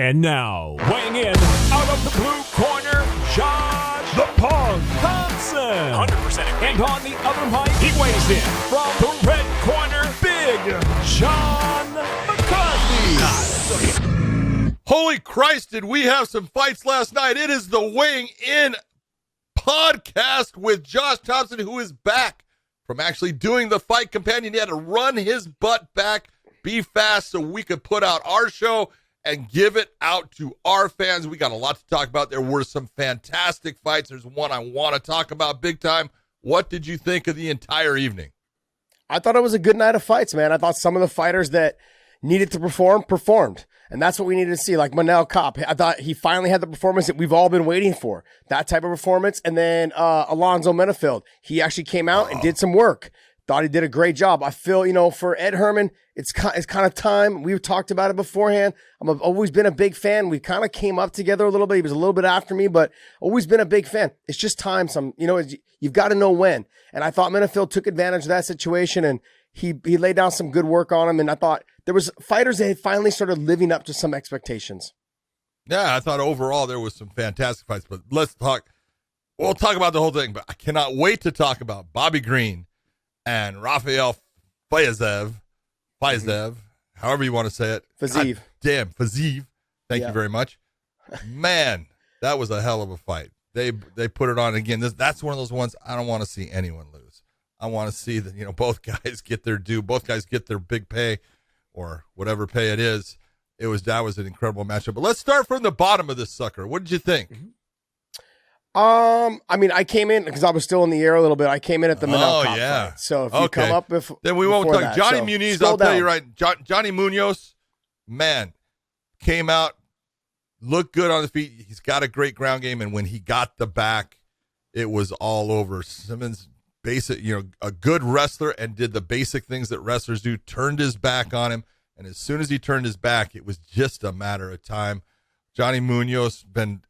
And now, weighing in out of the blue corner, Josh the Punk Thompson. 100% agree. And on the other mic, he weighs in from the red corner, Big John McCarthy. Holy Christ, did we have some fights last night? It is the Weighing In podcast with Josh Thompson, who is back from actually doing the Fight Companion. He had to run his butt back, be fast, so we could put out our show and give it out to our fans. We got a lot to talk about. There were some fantastic fights. There's one I want to talk about big time. What did you think of the entire evening? I thought it was a good night of fights, man. I thought some of the fighters that needed to performed. And that's what we needed to see. Like Manel Kopp, I thought he finally had the performance that we've all been waiting for. That type of performance. And then Alonzo Menafield, he actually came out and did some work. Thought he did a great job. I feel, for Ed Herman, it's kind of time. We've talked about it beforehand. I've always been a big fan. We kind of came up together a little bit. He was a little bit after me, but always been a big fan. It's just time. You've got to know when. And I thought Menafield took advantage of that situation, and he laid down some good work on him. And I thought there was fighters that had finally started living up to some expectations. Yeah, I thought overall there was some fantastic fights, but we'll talk about the whole thing, but I cannot wait to talk about Bobby Green and Rafael Fiziev, however you want to say it. Fiziev. Damn, Fiziev. Thank you very much. Man, that was a hell of a fight. They put it on again. That's one of those ones I don't want to see anyone lose. I want to see that, both guys get their due. Both guys get their big pay or whatever pay it is. That was an incredible matchup. But let's start from the bottom of this sucker. What did you think? Mm-hmm. I came in because I was still in the air a little bit. I came in at the Manel Kopp fight. So if you come up then we won't talk. Johnny Muniz, I'll tell you right. Johnny Munoz, man, came out, looked good on his feet. He's got a great ground game, and when he got the back, it was all over. Simmons, a good wrestler, and did the basic things that wrestlers do. Turned his back on him, and as soon as he turned his back, it was just a matter of time. Johnny Munoz been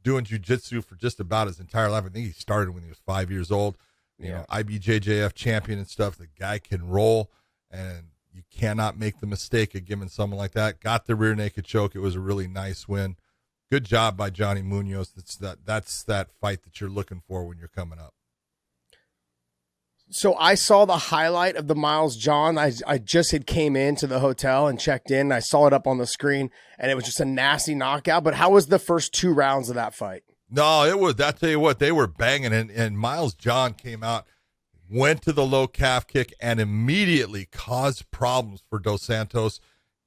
doing jiu-jitsu for just about his entire life. I think he started when he was 5 years old. IBJJF champion and stuff. The guy can roll, and you cannot make the mistake of giving someone like that. Got the rear naked choke. It was a really nice win. Good job by Johnny Munoz. That's that fight that you're looking for when you're coming up. So I saw the highlight of the Miles John. I just had came into the hotel and checked in. I saw it up on the screen, and it was just a nasty knockout. But how was the first 2 rounds of that fight? No, it was. I tell you what, they were banging, and Miles John came out, went to the low calf kick, and immediately caused problems for Dos Santos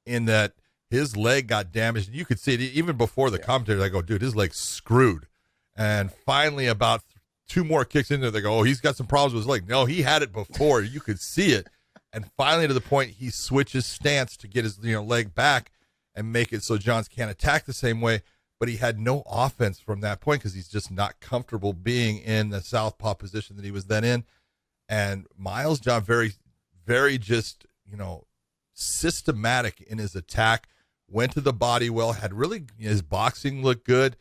in that his leg got damaged. You could see it even before the commentators. I go, dude, his leg's screwed. And finally, about 2 more kicks in there, they go, he's got some problems with his leg. No, he had it before. You could see it. And finally, to the point, he switches stance to get his leg back and make it so Johns can't attack the same way. But he had no offense from that point because he's just not comfortable being in the southpaw position that he was then in. And Miles John, very, very just, systematic in his attack, went to the body well, had really, his boxing looked good.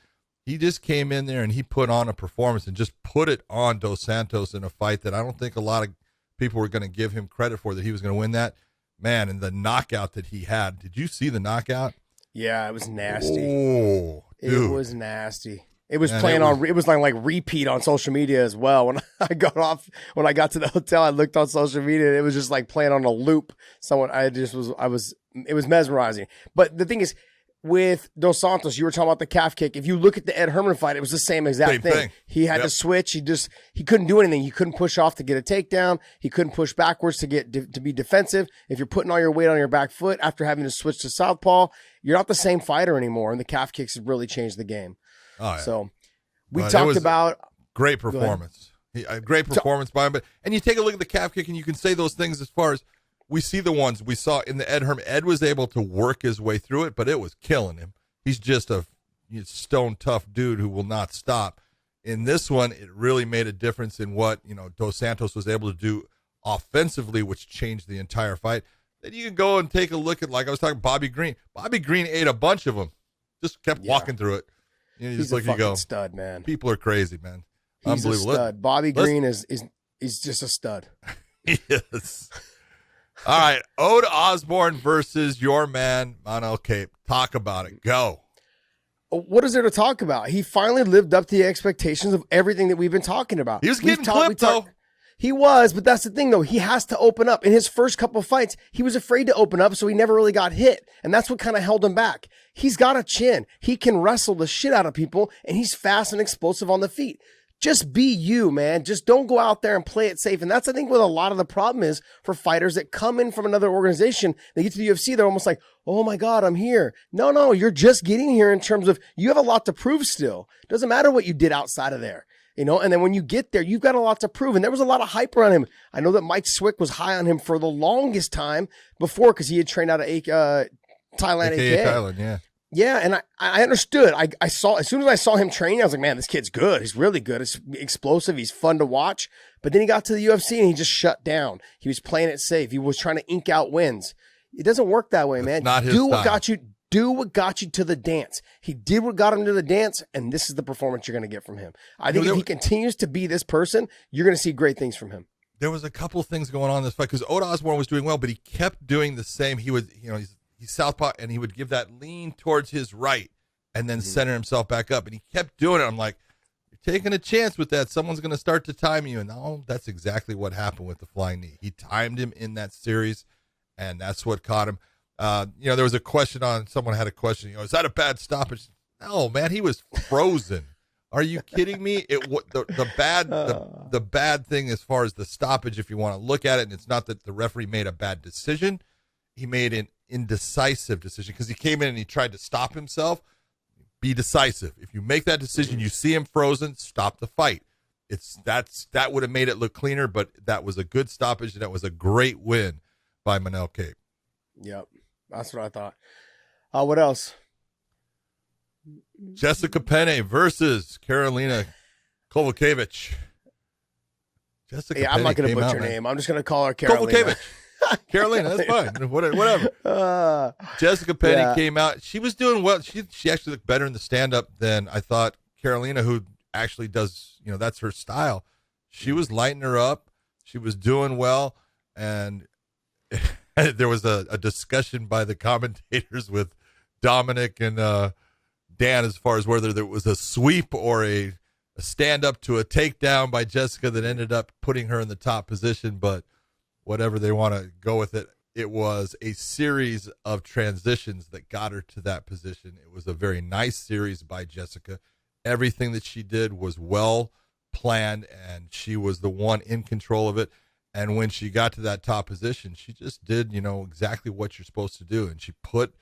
He just came in there and he put on a performance and just put it on Dos Santos in a fight that I don't think a lot of people were going to give him credit for, that he was going to win that. Man, and the knockout that he had. Did you see the knockout? Yeah, it was nasty. Oh, dude. It was nasty. It was it was like repeat on social media as well. When I got to the hotel, I looked on social media and it was just like playing on a loop. It was mesmerizing. But the thing is, with Dos Santos, you were talking about the calf kick. If you look at the Ed Herman fight, it was the same exact thing. He had to switch. He couldn't do anything. He couldn't push off to get a takedown. He couldn't push backwards to be defensive. If you're putting all your weight on your back foot after having to switch to southpaw, you're not the same fighter anymore. And the calf kicks have really changed the game. Oh, yeah. So we talked about great performance. Great performance by him. And you take a look at the calf kick, and you can say those things as far as we see the ones we saw in the Ed Herman. Ed was able to work his way through it, but it was killing him. He's just a stone tough dude who will not stop. In this one, it really made a difference in what Dos Santos was able to do offensively, which changed the entire fight. Then you can go and take a look at, like I was talking, Bobby Green. Bobby Green ate a bunch of them, just kept walking through it. He's a fucking stud, man. People are crazy, man. He's Unbelievable. A stud. Bobby Green is just a stud. Yes. All right, Ode Osborne versus your man, Manel Cape. Talk about it. Go. What is there to talk about? He finally lived up to the expectations of everything that we've been talking about. He was getting clipped, though. He was, but that's the thing, though. He has to open up. In his first couple of fights, he was afraid to open up, so he never really got hit. And that's what kind of held him back. He's got a chin. He can wrestle the shit out of people, and he's fast and explosive on the feet. Just be you, man. Just don't go out there and play it safe. And that's, I think, what a lot of the problem is for fighters that come in from another organization. They get to the UFC, they're almost like, oh my God, I'm here. No, you're just getting here in terms of you have a lot to prove still. Doesn't matter what you did outside of there. And then when you get there, you've got a lot to prove. And there was a lot of hype around him. I know that Mike Swick was high on him for the longest time before because he had trained out of Thailand. Thailand, yeah. Yeah, and I understood. I saw, as soon as I saw him training, I was like, man, this kid's good. He's really good. He's explosive. He's fun to watch. But then he got to the UFC and he just shut down. He was playing it safe. He was trying to ink out wins. It doesn't work that way, man. Not his style. Do what got you to the dance. He did what got him to the dance, and this is the performance you're going to get from him. I think if he continues to be this person, you're going to see great things from him. There was a couple of things going on in this fight because Ode Osborne was doing well, but he kept doing the same. He would, he's southpaw, and he would give that lean towards his right and then center himself back up, and he kept doing it. I'm like, you're taking a chance with that. Someone's going to start to time you, and that's exactly what happened with the flying knee. He timed him in that series, and that's what caught him. There was a question someone had a question, is that a bad stoppage? No, man, he was frozen. Are you kidding me? The bad thing as far as the stoppage, if you want to look at it, and it's not that the referee made a bad decision. He made an indecisive decision because he came in and he tried to stop himself. Be decisive. If you make that decision, you see him frozen, stop the fight. That would have made it look cleaner, but that was a good stoppage, and that was a great win by Manel Cape. Yep. That's what I thought. What else? Jessica Penney versus Karolina Kovakovic. I'm not going to butcher her name. I'm just going to call her Karolina. Carolina, that's fine. Whatever. Jessica Penney came out. She was doing well. She actually looked better in the stand-up than I thought Karolina, who actually does, that's her style. She was lighting her up. She was doing well. And there was a discussion by the commentators with Dominic and Dan as far as whether there was a sweep or a stand-up to a takedown by Jessica that ended up putting her in the top position. But whatever they want to go with it, it was a series of transitions that got her to that position. It was a very nice series by Jessica. Everything that she did was well planned, and she was the one in control of it. And when she got to that top position, she just did, exactly what you're supposed to do. And she put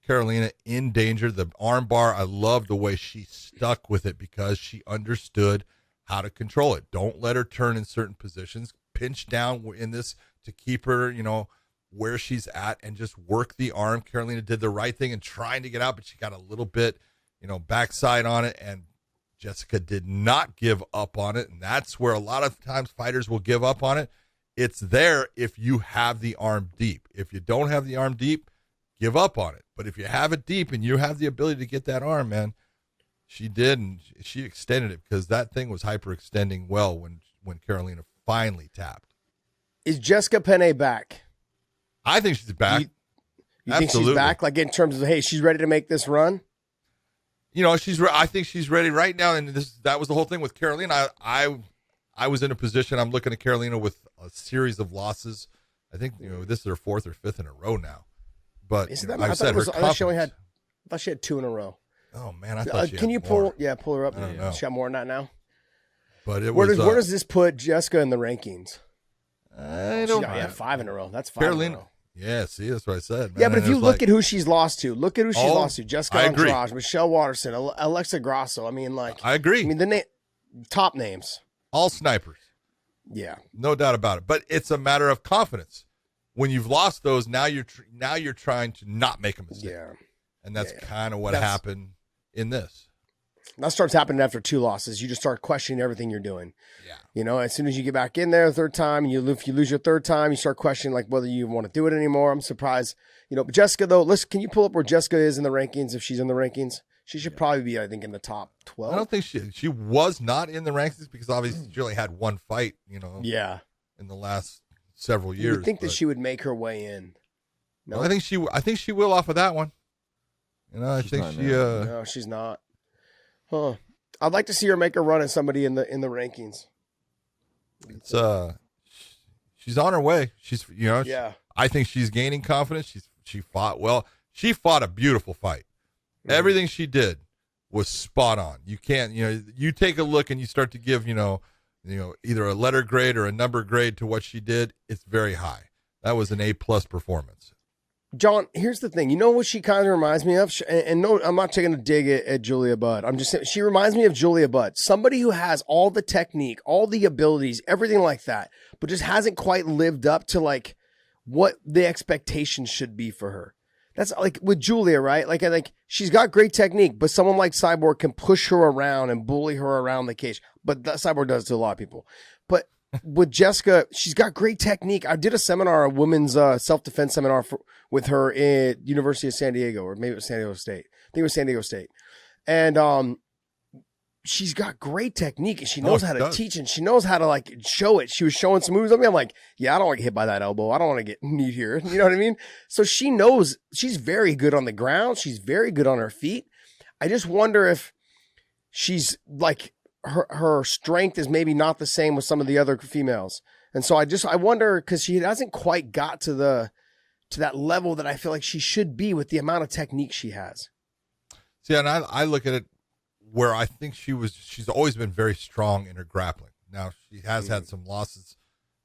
Karolina in danger. The arm bar, I love the way she stuck with it because she understood how to control it. Don't let her turn in certain positions. Pinch down in this to keep her, where she's at and just work the arm. Karolina did the right thing in trying to get out, but she got a little bit, backside on it. And Jessica did not give up on it. And that's where a lot of times fighters will give up on it. It's there if you have the arm deep. If you don't have the arm deep, give up on it. But if you have it deep and you have the ability to get that arm, man, she did, and she extended it because that thing was hyperextending well when Karolina finally tapped. Is Jessica Penney back? I think she's back. You think she's back? Like in terms of, hey, she's ready to make this run? I think she's ready right now, and that was the whole thing with Karolina. I was in a position, I'm looking at Karolina with a series of losses. I think this is her fourth or fifth in a row now. But I thought she had two in a row. Oh man, I thought she can had you more. pull her up? I don't know. She got more than that now. But where does this put Jessica in the rankings? I don't know. Yeah, 5 in a row. That's 5 Carolina, in a row. Yeah, see, that's what I said. Man. Yeah, but if you look at who she's lost to, Jessica agree. Andrade, Michelle Watterson, Alexa Grasso. I mean, I agree. The top names. All snipers. Yeah. No doubt about it. But it's a matter of confidence. When you've lost those, now you're trying to not make a mistake. Yeah. And that's kind of what happened in this. That starts happening after 2 losses. You just start questioning everything you're doing. Yeah. As soon as you get back in there the third time, if you lose your third time, you start questioning whether you want to do it anymore. I'm surprised. But Jessica, though, can you pull up where Jessica is in the rankings if she's in the rankings? She should probably be, I think, in the top 12. I don't think she was not in the rankings because obviously she only had one fight, Yeah. in the last several years. You think that she would make her way in? No, well, I think she will off of that one. I think she. No, she's not. Huh. I'd like to see her make a run at somebody in the rankings. It's she's on her way. She's Yeah. I think she's gaining confidence. She fought well. She fought a beautiful fight. Mm-hmm. Everything she did was spot on. You can't, you take a look and you start to give, either a letter grade or a number grade to what she did. It's very high. That was an A+ performance. John, here's the thing. You know what she kind of reminds me of? And no, I'm not taking a dig at Julia Budd. I'm just saying she reminds me of Julia Budd. Somebody who has all the technique, all the abilities, everything like that, but just hasn't quite lived up to like what the expectations should be for her. That's like with Julia, right? Like I think she's got great technique, but someone like Cyborg can push her around and bully her around the cage. But Cyborg does to a lot of people. But with Jessica, she's got great technique. I did a seminar, a women's self-defense seminar with her at University of San Diego, or maybe it was San Diego State. I think it was San Diego State. And she's got great technique, and she knows how to teach, and she knows how to like show it. She was showing some moves on me. I'm like, yeah, I don't want to get hit by that elbow. I don't want to get knee here. You know what I mean? So she knows she's very good on the ground. She's very good on her feet. I just wonder if she's like, her strength is maybe not the same with some of the other females. And so I wonder, because she hasn't quite got to that level that I feel like she should be with the amount of technique she has. See, and I look at it where I think she's always been very strong in her grappling. Now she has had some losses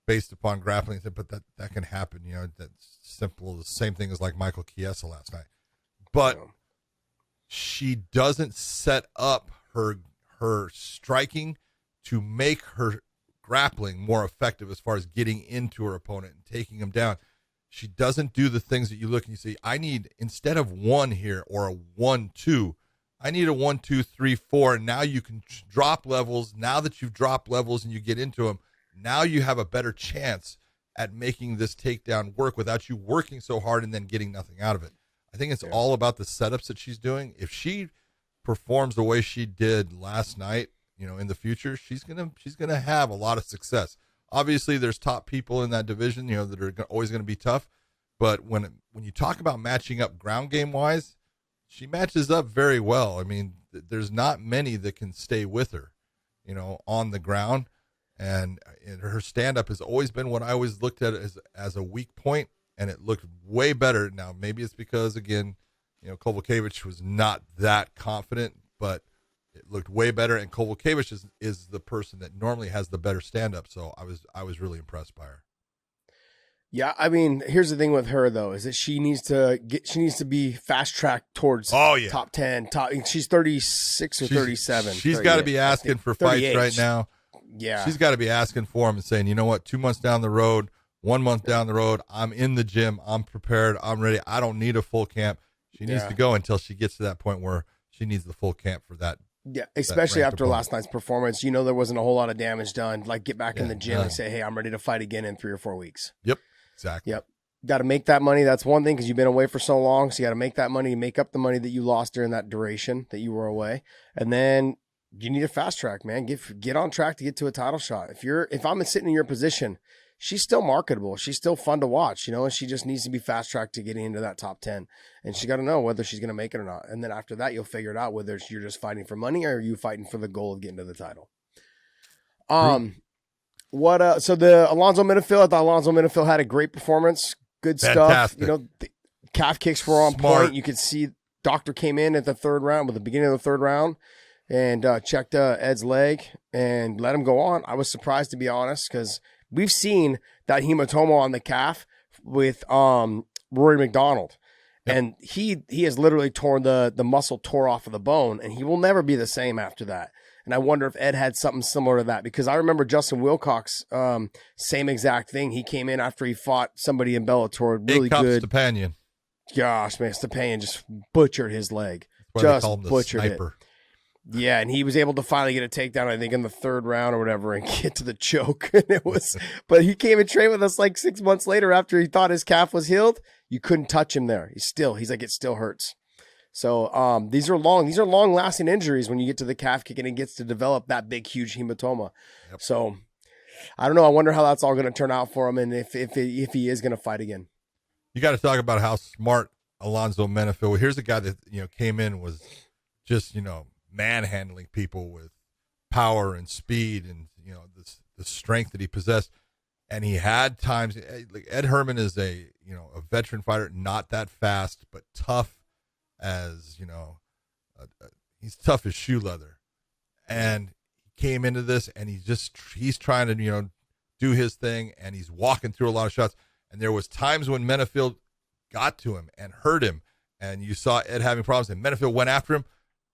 based upon grappling, but that can happen. That's simple. The same thing as like Michael Chiesa last night, but she doesn't set up her striking to make her grappling more effective as far as getting into her opponent and taking him down. She doesn't do the things that you look and you say, I need, instead of 1 here or a 1-2, I need a 1, 2, 3, 4. And now you can drop levels. Now that you've dropped levels and you get into them, now you have a better chance at making this takedown work without you working so hard and then getting nothing out of it. I think it's all about the setups that she's doing. If she performs the way she did last night, in the future, she's gonna have a lot of success. Obviously, there's top people in that division, that are always going to be tough. But when you talk about matching up ground game wise, she matches up very well. I mean, there's not many that can stay with her, on the ground. And her stand up has always been what I always looked at as a weak point, and it looked way better. Now, maybe it's because again, Kovakovic was not that confident, but it looked way better. And Kovakovic is the person that normally has the better stand-up. So I was really impressed by her. Yeah, I mean, here's the thing with her though, is that she needs to be fast-tracked towards top 10. She's 36 or 37. She's got to be asking for 38 fights right now. Yeah. She's got to be asking for them and saying, you know what, 2 months down the road, 1 month down the road, I'm in the gym, I'm prepared, I'm ready. I don't need a full camp. She needs to go until she gets to that point where she needs the full camp for that. Yeah, especially after last night's performance. There wasn't a whole lot of damage done. Like, get back in the gym and say, hey, I'm ready to fight again in 3 or 4 weeks. Yep, exactly. Yep. Got to make that money. That's one thing, because you've been away for so long. So you got to make that money, make up the money that you lost during that duration that you were away. And then you need a fast track, man. Get on track to get to a title shot. If I'm sitting in your position, she's still marketable. She's still fun to watch, and she just needs to be fast tracked to getting into that top 10. And she got to know whether she's going to make it or not. And then after that, you'll figure it out whether you're just fighting for money or you fighting for the goal of getting to the title. So the Alonzo Minifield, I thought Alonzo Minifield had a great performance. Good Fantastic stuff. The calf kicks were on point. You could see Doctor came in at the third round, with the beginning of the third round, and checked Ed's leg and let him go on. I was surprised, to be honest, because we've seen that hematoma on the calf with Rory McDonald. Yep. And he has literally torn the muscle tore off of the bone, and he will never be the same after that. And I wonder if Ed had something similar to that, because I remember Justin Wilcox, same exact thing. He came in after he fought somebody in Bellator, really good. Stepanian. Gosh, man, Stepanian just butchered his leg. Just butchered it. Yeah, and he was able to finally get a takedown, I think, in the third round or whatever, and get to the choke. And but he came and trained with us like 6 months later after he thought his calf was healed. You couldn't touch him there. He's like, it still hurts. So these are long lasting injuries when you get to the calf kick and it gets to develop that big, huge hematoma. Yep. So I don't know. I wonder how that's all going to turn out for him, and if he is going to fight again. You got to talk about how smart Alonzo Menifil. Here's a guy that came in, was just manhandling people with power and speed and the strength that he possessed. And he had times, like Ed Herman is a veteran fighter, not that fast, but tough as, he's tough as shoe leather. And he came into this and he's trying to, do his thing, and he's walking through a lot of shots. And there was times when Menifil got to him and hurt him, and you saw Ed having problems, and Menifil went after him.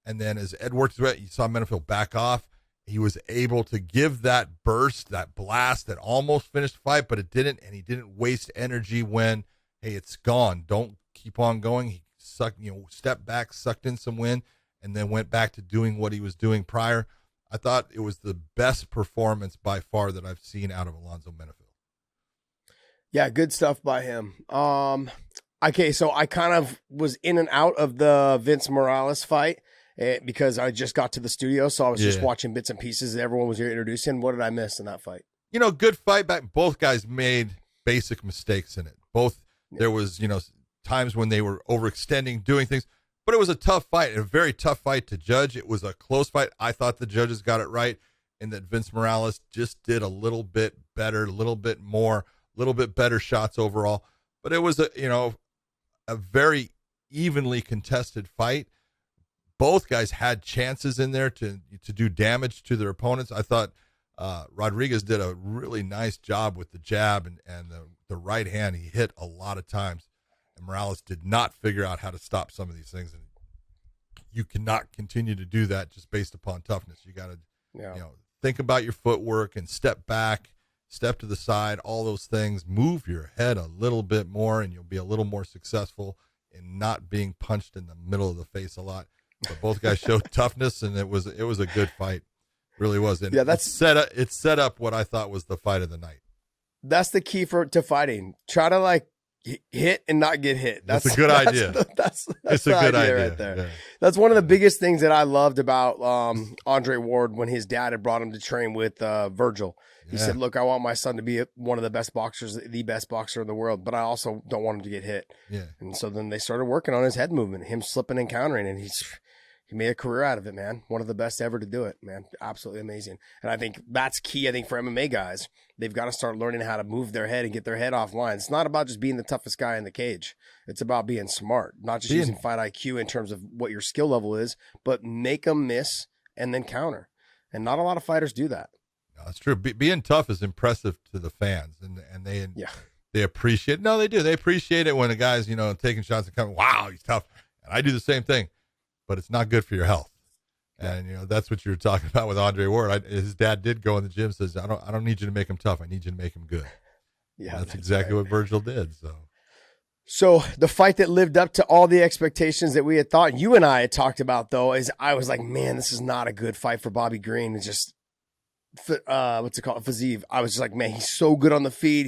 And then as Ed worked his way, you saw Menifil back off. He was able to give that burst, that blast that almost finished the fight, but it didn't, and he didn't waste energy when, hey, it's gone. Don't keep on going. He stepped back, sucked in some wind, and then went back to doing what he was doing prior. I thought it was the best performance by far that I've seen out of Alonzo Menifil. Yeah, good stuff by him. Okay, so I kind of was in and out of the Vince Morales fight because I just got to the studio, so I was just watching bits and pieces that everyone was here introducing. What did I miss in that fight? Good fight back. Both guys made basic mistakes in it. There was, times when they were overextending, doing things, but it was a tough fight, a very tough fight to judge. It was a close fight. I thought the judges got it right, and that Vince Morales just did a little bit better, a little bit more, a little bit better shots overall. But it was a very evenly contested fight. Both guys had chances in there to do damage to their opponents. I thought Rodriguez did a really nice job with the jab and the right hand. He hit a lot of times, and Morales did not figure out how to stop some of these things. And you cannot continue to do that just based upon toughness. You got to think about your footwork and step back, step to the side, all those things. Move your head a little bit more, and you'll be a little more successful in not being punched in the middle of the face a lot. But both guys showed toughness, and it was a good fight. It really was. And it set up what I thought was the fight of the night. That's the key to fighting. Try to hit and not get hit. That's a good idea. That's a good idea right there. Yeah. That's one of the biggest things that I loved about Andre Ward when his dad had brought him to train with Virgil. He said, look, I want my son to be one of the best boxers, the best boxer in the world, but I also don't want him to get hit. Yeah. And so then they started working on his head movement, him slipping and countering, and he made a career out of it, man. One of the best ever to do it, man. Absolutely amazing. And I think that's key, for MMA guys. They've got to start learning how to move their head and get their head offline. It's not about just being the toughest guy in the cage. It's about being smart, not just using fight IQ in terms of what your skill level is, but make them miss and then counter. And not a lot of fighters do that. No, that's true. Being tough is impressive to the fans, and they appreciate it. No, they do. They appreciate it when a guy's, taking shots and coming, wow, he's tough. And I do the same thing. But it's not good for your health. And, that's what you're talking about with Andre Ward. His dad did go in the gym, says, I don't need you to make him tough. I need you to make him good. Yeah, that's exactly what Virgil did. So the fight that lived up to all the expectations that we had thought, you and I had talked about, though, is I was like, man, this is not a good fight for Bobby Green. It's just, what's it called? Fiziev. I was just like, man, he's so good on the feet.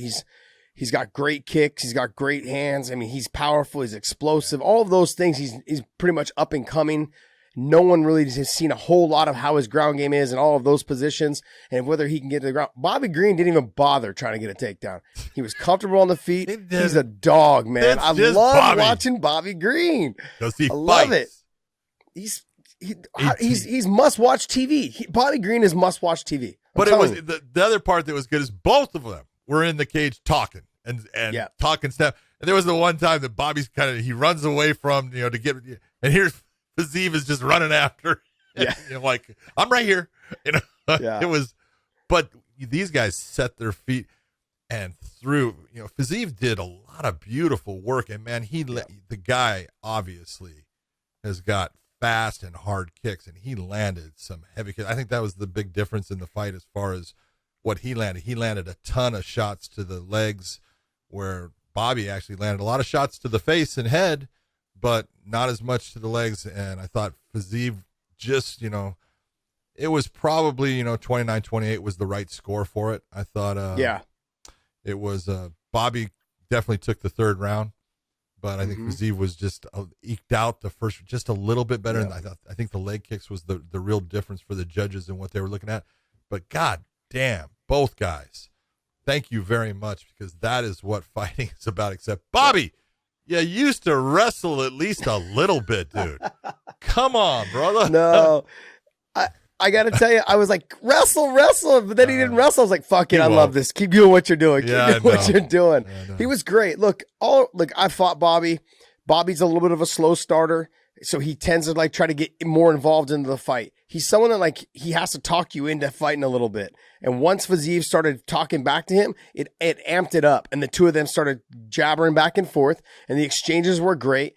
He's got great kicks. He's got great hands. I mean, he's powerful. He's explosive. All of those things. He's pretty much up and coming. No one really has seen a whole lot of how his ground game is in all of those positions and whether he can get to the ground. Bobby Green didn't even bother trying to get a takedown. He was comfortable on the feet. He's a dog, man. I love watching Bobby Green. I love it. He's must-watch TV. Bobby Green is must-watch TV. But it was the other part that was good is both of them were in the cage talking and talking stuff. And there was the one time that Bobby's he runs away from, to get, and here's Fiziev is just running after. Yeah. Like, I'm right here. It was, but these guys set their feet and threw, Fiziev did a lot of beautiful work. And man, the guy obviously has got fast and hard kicks, and he landed some heavy kicks. I think that was the big difference in the fight as far as what he landed. He landed a ton of shots to the legs, where Bobby actually landed a lot of shots to the face and head, but not as much to the legs. And I thought Fiziev just, it was probably, 29-28 was the right score for it. I thought, it was, Bobby definitely took the third round, but I think Fiziev was just eked out the first, just a little bit better. Yeah. And I think the leg kicks was the real difference for the judges and what they were looking at. But God damn, both guys. Thank you very much, because that is what fighting is about. Except, Bobby, you used to wrestle at least a little bit, dude. Come on, brother. No, I got to tell you, I was like, wrestle, but then he didn't wrestle. I was like, fuck it, I love this. Keep doing what you're doing. Keep doing what you're doing. Yeah, he was great. Look, I fought Bobby. Bobby's a little bit of a slow starter, so he tends to like try to get more involved into the fight. He's someone that like he has to talk you into fighting a little bit. And once Fiziev started talking back to him, it amped it up, and the two of them started jabbering back and forth, and the exchanges were great.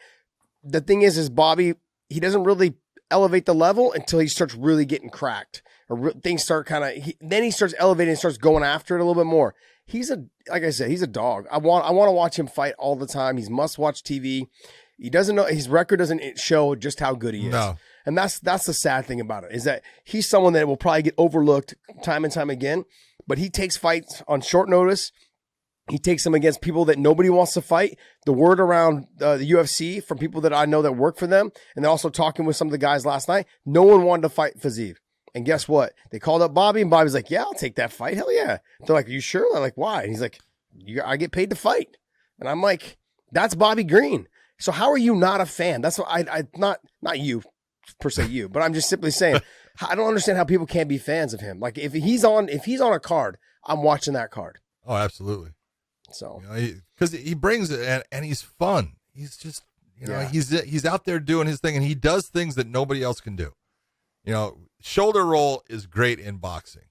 The thing is Bobby, he doesn't really elevate the level until he starts really getting cracked, or things start then he starts elevating and starts going after it a little bit more. Like I said, he's a dog. I want to watch him fight all the time. He's must-watch TV. He doesn't know, his record doesn't show just how good he is. No. And that's the sad thing about it, is that he's someone that will probably get overlooked time and time again, but he takes fights on short notice. He takes them against people that nobody wants to fight. The word around the UFC from people that I know that work for them, and they're also talking with some of the guys last night, no one wanted to fight Fiziev. And guess what? They called up Bobby, and Bobby's like, yeah, I'll take that fight. Hell yeah. They're like, are you sure? I'm like, why? And he's like, I get paid to fight. And I'm like, that's Bobby Green. So how are you not a fan? That's what not you per se you, but I'm just simply saying, I don't understand how people can't be fans of him. Like if he's on a card, I'm watching that card. Oh, absolutely. So, because he brings it, and he's fun. He's just, he's out there doing his thing, and he does things that nobody else can do. Shoulder roll is great in boxing.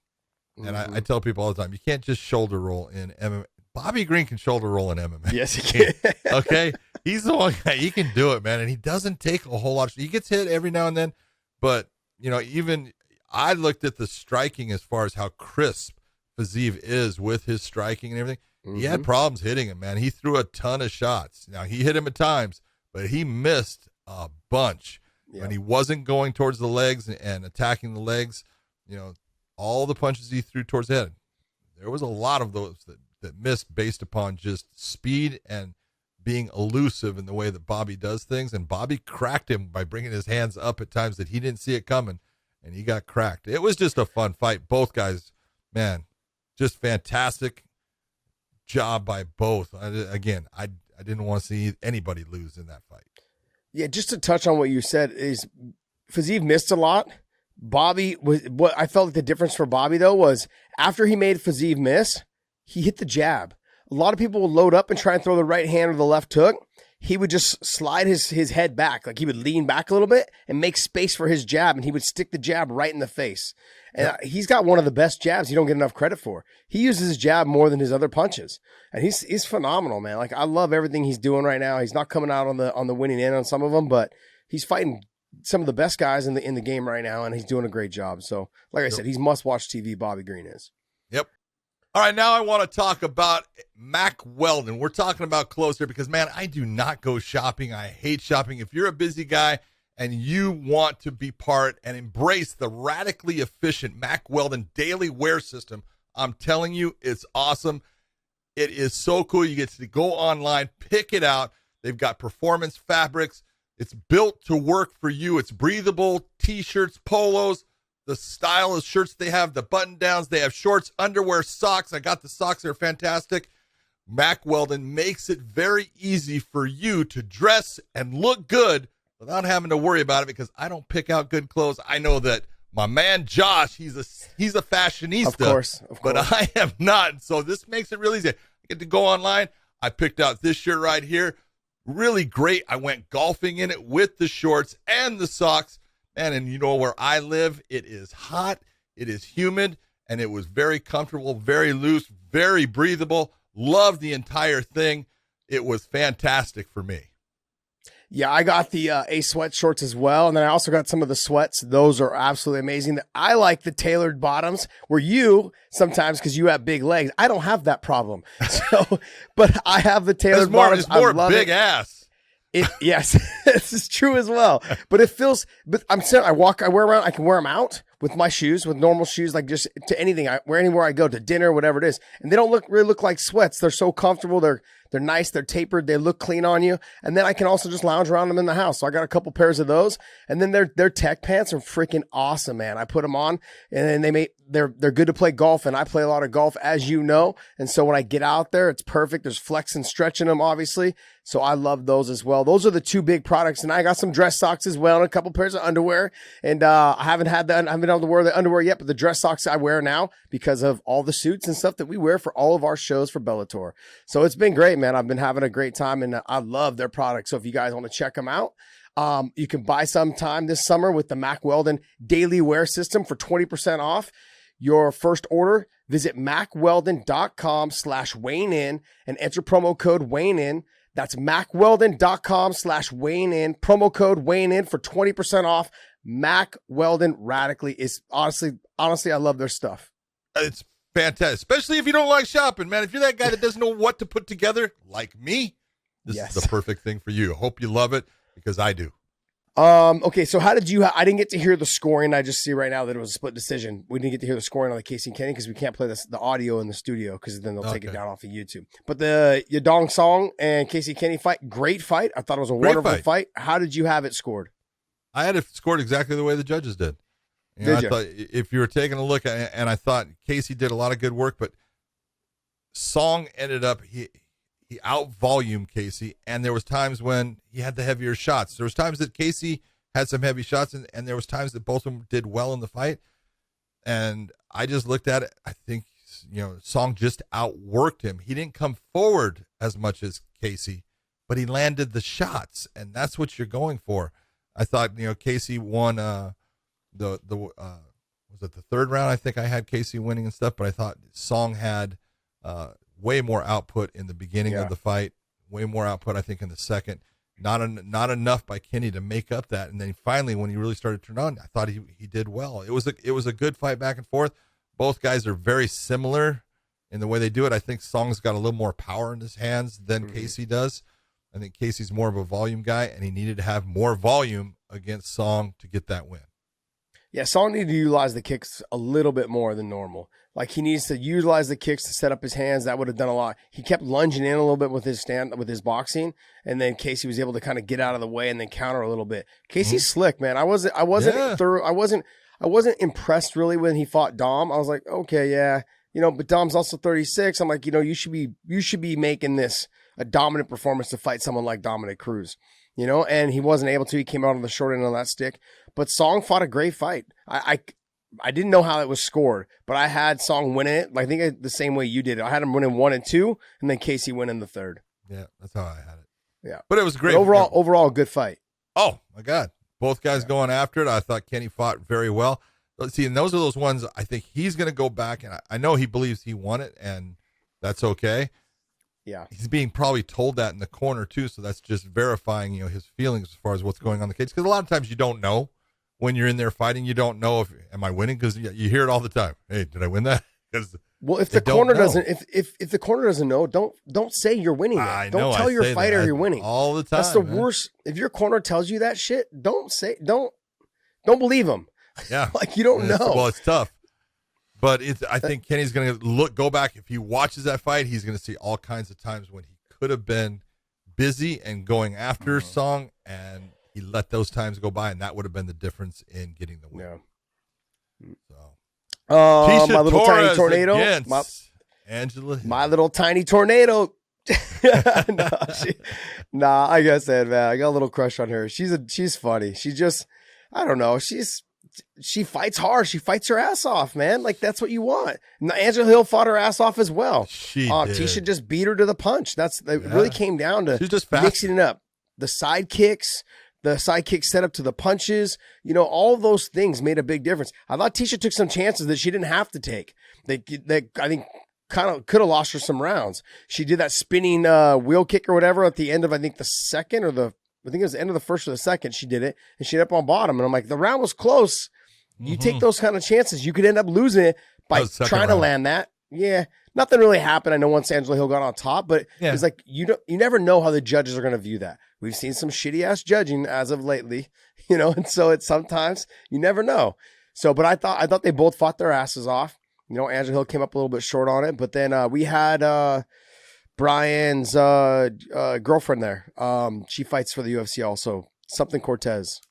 And I tell people all the time, you can't just shoulder roll in MMA. Bobby Green can shoulder roll in MMA. Yes, he can. Okay? He's the one guy. He can do it, man. And he doesn't take a whole lot. He gets hit every now and then. But, even I looked at the striking as far as how crisp Fiziev is with his striking and everything. Mm-hmm. He had problems hitting him, man. He threw a ton of shots. Now, he hit him at times, but he missed a bunch. Yeah. When he wasn't going towards the legs and attacking the legs, all the punches he threw towards the head, there was a lot of those that missed based upon just speed and being elusive in the way that Bobby does things. And Bobby cracked him by bringing his hands up at times that he didn't see it coming, and he got cracked. It was just a fun fight. Both guys, man, just fantastic job by both. I didn't want to see anybody lose in that fight. Yeah, just to touch on what you said, is Fiziev missed a lot. Bobby was, what I felt like the difference for Bobby though was after he made Fiziev miss, he hit the jab. A lot of people would load up and try and throw the right hand or the left hook. He would just slide his head back. Like he would lean back a little bit and make space for his jab, and he would stick the jab right in the face. And he's got one of the best jabs you don't get enough credit for. He uses his jab more than his other punches. And he's phenomenal, man. Like I love everything he's doing right now. He's not coming out on the winning end on some of them, but he's fighting some of the best guys in the game right now, and he's doing a great job. So, like I said, he's must-watch TV, Bobby Green is. Yep. All right, now I want to talk about Mack Weldon. We're talking about clothes here because, man, I do not go shopping. I hate shopping. If you're a busy guy and you want to be part and embrace the radically efficient Mack Weldon daily wear system, I'm telling you, it's awesome. It is so cool. You get to go online, pick it out. They've got performance fabrics. It's built to work for you. It's breathable T-shirts, polos, the style of shirts they have, the button downs. They have shorts, underwear, socks. I got the socks. They're fantastic. Mack Weldon makes it very easy for you to dress and look good without having to worry about it, because I don't pick out good clothes. I know that my man Josh, he's a fashionista. Of course. But I am not. So this makes it really easy. I get to go online. I picked out this shirt right here. Really great. I went golfing in it with the shorts and the socks. And you know where I live, it is hot, it is humid, and it was very comfortable, very loose, very breathable. Loved the entire thing. It was fantastic for me. Yeah, I got the A sweat shorts as well, and then I also got some of the sweats. Those are absolutely amazing. I like the tailored bottoms, where you sometimes, because you have big legs, I don't have that problem. So, but I have the tailored bottoms. It's more big ass. Yes, this is true as well. But it feels. But I'm saying I wear around. I can wear them out with my shoes, with normal shoes, like just to anything. I wear anywhere I go, to dinner, whatever it is, and they don't really look like sweats. They're so comfortable. They're They're nice. They're tapered. They look clean on you. And then I can also just lounge around them in the house. So I got a couple pairs of those. And then their tech pants are freaking awesome, man. I put them on and then they're good to play golf. And I play a lot of golf, as you know. And so when I get out there, it's perfect. There's flex and stretch in them, obviously. So I love those as well. Those are the two big products. And I got some dress socks as well and a couple pairs of underwear. And I haven't been able to wear the underwear yet, but the dress socks I wear now because of all the suits and stuff that we wear for all of our shows for Bellator. So it's been great, man. I've been having a great time and I love their products. So if you guys want to check them out, you can buy sometime this summer with the Mack Weldon Daily Wear System for 20% off your first order. Visit MackWeldon.com/WayneIn and enter promo code WayneIn. That's MackWeldon.com/WayneIn, promo code WayneIn for 20% off. Mack Weldon radically is honestly, I love their stuff. It's fantastic, especially if you don't like shopping, man. If you're that guy that doesn't know what to put together, like me, this is the perfect thing for you. I hope you love it because I do. Okay, so how did you? I didn't get to hear the scoring. I just see right now that it was a split decision. We didn't get to hear the scoring on the Casey and Kenny because we can't play the audio in the studio because then they'll take it down off of YouTube. But the Yadong Song and Casey Kenny fight, great fight. I thought it was a wonderful fight. How did you have it scored? I had it scored exactly the way the judges did. I thought if you were taking a look at it, and I thought Casey did a lot of good work, but Song ended up he out-volumed Casey, and there was times when he had the heavier shots. There was times that Casey had some heavy shots, and there was times that both of them did well in the fight. And I just looked at it. I think, Song just outworked him. He didn't come forward as much as Casey, but he landed the shots, and that's what you're going for. I thought, Casey won was it the third round? I think I had Casey winning and stuff, but I thought Song had way more output in the beginning of the fight, way more output, I think, in the second. Not enough by Kenny to make up that. And then finally, when he really started to turn on, I thought he did well. It was a good fight back and forth. Both guys are very similar in the way they do it. I think Song's got a little more power in his hands than Casey does. I think Casey's more of a volume guy, and he needed to have more volume against Song to get that win. Yeah, Song needed to utilize the kicks a little bit more than normal. Like, he needs to utilize the kicks to set up his hands. That would have done a lot. He kept lunging in a little bit with his boxing, and then Casey was able to kind of get out of the way and then counter a little bit. Casey's slick, man. I wasn't impressed really when he fought Dom. I was like, okay, yeah, but Dom's also 36. I'm like, you should be making this a dominant performance to fight someone like Dominic Cruz, and he wasn't able to. He came out on the short end of that stick. But Song fought a great fight. I didn't know how it was scored, but I had Song winning it. I think the same way you did it. I had him winning 1 and 2, and then Casey winning the third. Yeah, that's how I had it. Yeah, but it was great. But overall, a good fight. Oh my God, both guys going after it. I thought Kenny fought very well. Let's see, and those are those ones I think he's going to go back, and I know he believes he won it, and that's okay. Yeah, he's being probably told that in the corner too, so that's just verifying his feelings as far as what's going on in the cage. Because a lot of times you don't know. When you're in there fighting, you don't know am I winning? Because you hear it all the time. Hey, did I win that? If the corner doesn't, if the corner doesn't know, don't say you're winning. Don't tell your fighter you're winning all the time. That's the worst. If your corner tells you that shit, don't believe him. Yeah, like you don't know. Well, it's tough, but I think Kenny's going to go back. If he watches that fight, he's going to see all kinds of times when he could have been busy and going after Song, and he let those times go by, and that would have been the difference in getting the win. Yeah. So, my little Torres tiny tornado, Angela, my little tiny tornado. Nah, like I said, man, I got a little crush on her. She's funny. She just, I don't know. She fights hard. She fights her ass off, man. Like, that's what you want. And Angela Hill fought her ass off as well. She did. Tisha just beat her to the punch. It really came down to she's just mixing it up. The side kicks set up to the punches, all those things made a big difference. I thought Tisha took some chances that she didn't have to take. They I think kind of could have lost her some rounds. She did that spinning wheel kick or whatever at the end of, I think, the second I think it was the end of the first or the second. She did it and she ended up on bottom. And I'm like, the round was close. You take those kind of chances, you could end up losing it by trying to land that. Yeah. Nothing really happened. I know once Angela Hill got on top, but it's like, you never know how the judges are going to view that. We've seen some shitty ass judging as of lately, and so it's sometimes you never know. So, but I thought they both fought their asses off. Angela Hill came up a little bit short on it, but then we had Brian's girlfriend there. She fights for the UFC also. Something Cortez.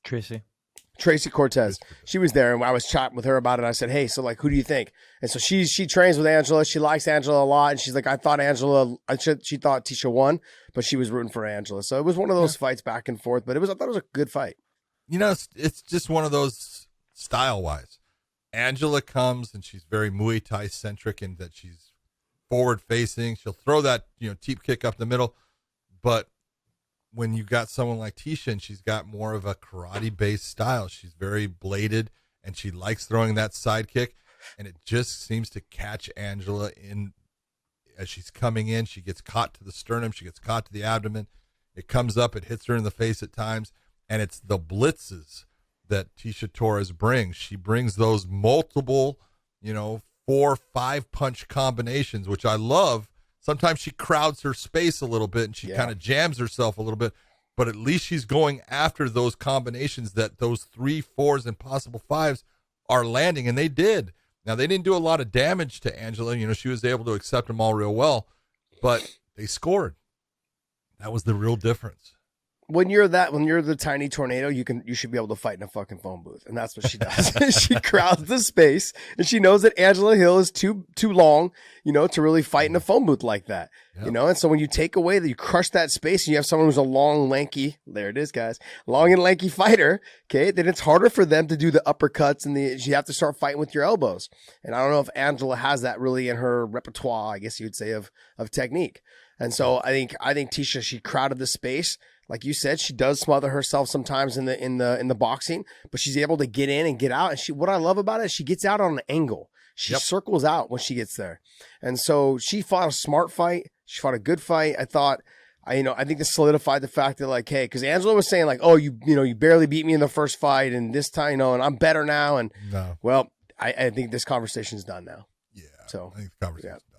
Tracy Cortez. She was there, and I was chatting with her about it. I said, hey, so like, who do you think? And so she trains with Angela. She likes Angela a lot. And she's like, she thought Tisha won, but she was rooting for Angela. So it was one of those fights back and forth, but I thought it was a good fight. You know, it's just one of those style-wise. Angela comes, and she's very Muay Thai centric in that she's forward-facing. She'll throw that, teep kick up the middle. But when you got someone like Tisha, and she's got more of a karate-based style, she's very bladed, and she likes throwing that side kick, and it just seems to catch Angela in as she's coming in. She gets caught to the sternum, she gets caught to the abdomen. It comes up, it hits her in the face at times, and it's the blitzes that Tisha Torres brings. She brings those multiple, 4-5 punch combinations, which I love. Sometimes she crowds her space a little bit and she kind of jams herself a little bit, but at least she's going after those combinations that those 3, 4s, and possible 5s are landing, and they did. Now, they didn't do a lot of damage to Angela. She was able to accept them all real well, but they scored. That was the real difference. When you're the tiny tornado, you should be able to fight in a fucking phone booth, and that's what she does. She crowds the space, and she knows that Angela Hill is too long, to really fight in a phone booth like that, And so when you take away that, you crush that space, and you have someone who's a long, lanky, there it is, guys, long and lanky fighter. Okay, then it's harder for them to do the uppercuts, and you have to start fighting with your elbows. And I don't know if Angela has that really in her repertoire, I guess you would say, of technique. And so I think Tisha, she crowded the space. Like you said, she does smother herself sometimes in the boxing, but she's able to get in and get out. And what I love about it is she gets out on an angle. She circles out when she gets there. And so she fought a smart fight. She fought a good fight. I think this solidified the fact that, like, hey, because Angela was saying, like, oh, you barely beat me in the first fight, and this time, and I'm better now. And well, I think this conversation is done now. Yeah. So I think the conversation's done.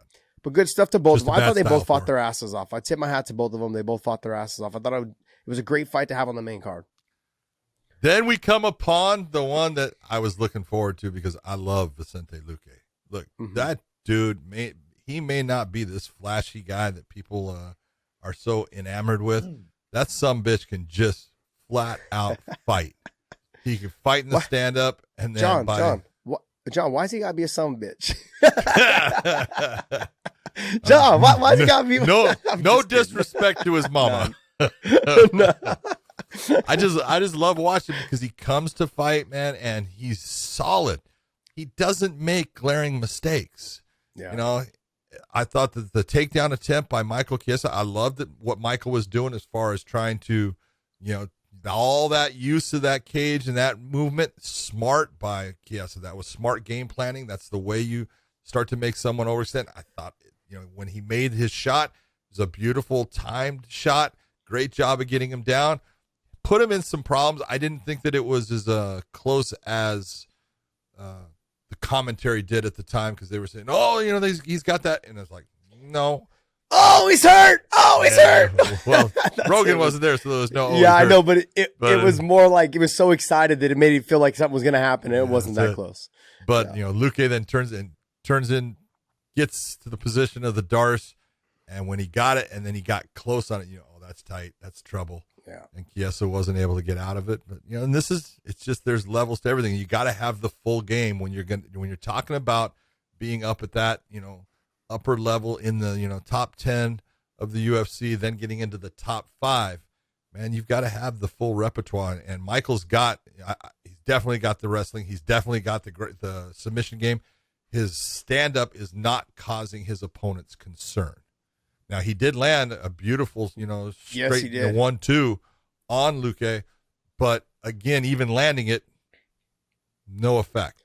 But good stuff to both of them. I thought they both fought their asses off. I tip my hat to both of them. They both fought their asses off. I thought it was a great fight to have on the main card. Then we come upon the one that I was looking forward to because I love Vicente Luque. Look, that dude, he may not be this flashy guy that people are so enamored with. That sumbitch can just flat out fight. He can fight in the stand-up. And then John, why's he got to be a sumbitch? John, why's he got to be? No disrespect to his mama. No. I just love watching him because he comes to fight, man, and he's solid. He doesn't make glaring mistakes. Yeah. I thought that the takedown attempt by Michael Chiesa, I loved what Michael was doing as far as trying to, all that use of that cage and that movement, smart by Chiesa. That was smart game planning. That's the way you start to make someone overextend. I thought, when he made his shot, it was a beautiful timed shot. Great job of getting him down. Put him in some problems. I didn't think that it was as close as the commentary did at the time because they were saying, oh, he's got that. And it's like, no. Oh, he's hurt. Oh, he's hurt. Well, Rogan wasn't there, so there was no. Yeah, I know, but it was more like he was so excited that it made him feel like something was going to happen, and it wasn't that close. But Luque then turns in, gets to the position of the Darce, and when he got it, and then he got close on it, that's tight, that's trouble. Yeah. And Chiesa wasn't able to get out of it, but and it's just there's levels to everything. You got to have the full game when you're talking about being up at that upper level in the top 10 of the UFC, then getting into the top 5. Man, you've got to have the full repertoire. And Michael's he's definitely got the wrestling. He's definitely got the submission game. His stand-up is not causing his opponents concern. Now, he did land a beautiful, straight 1-2 on Luque, but again, even landing it, no effect.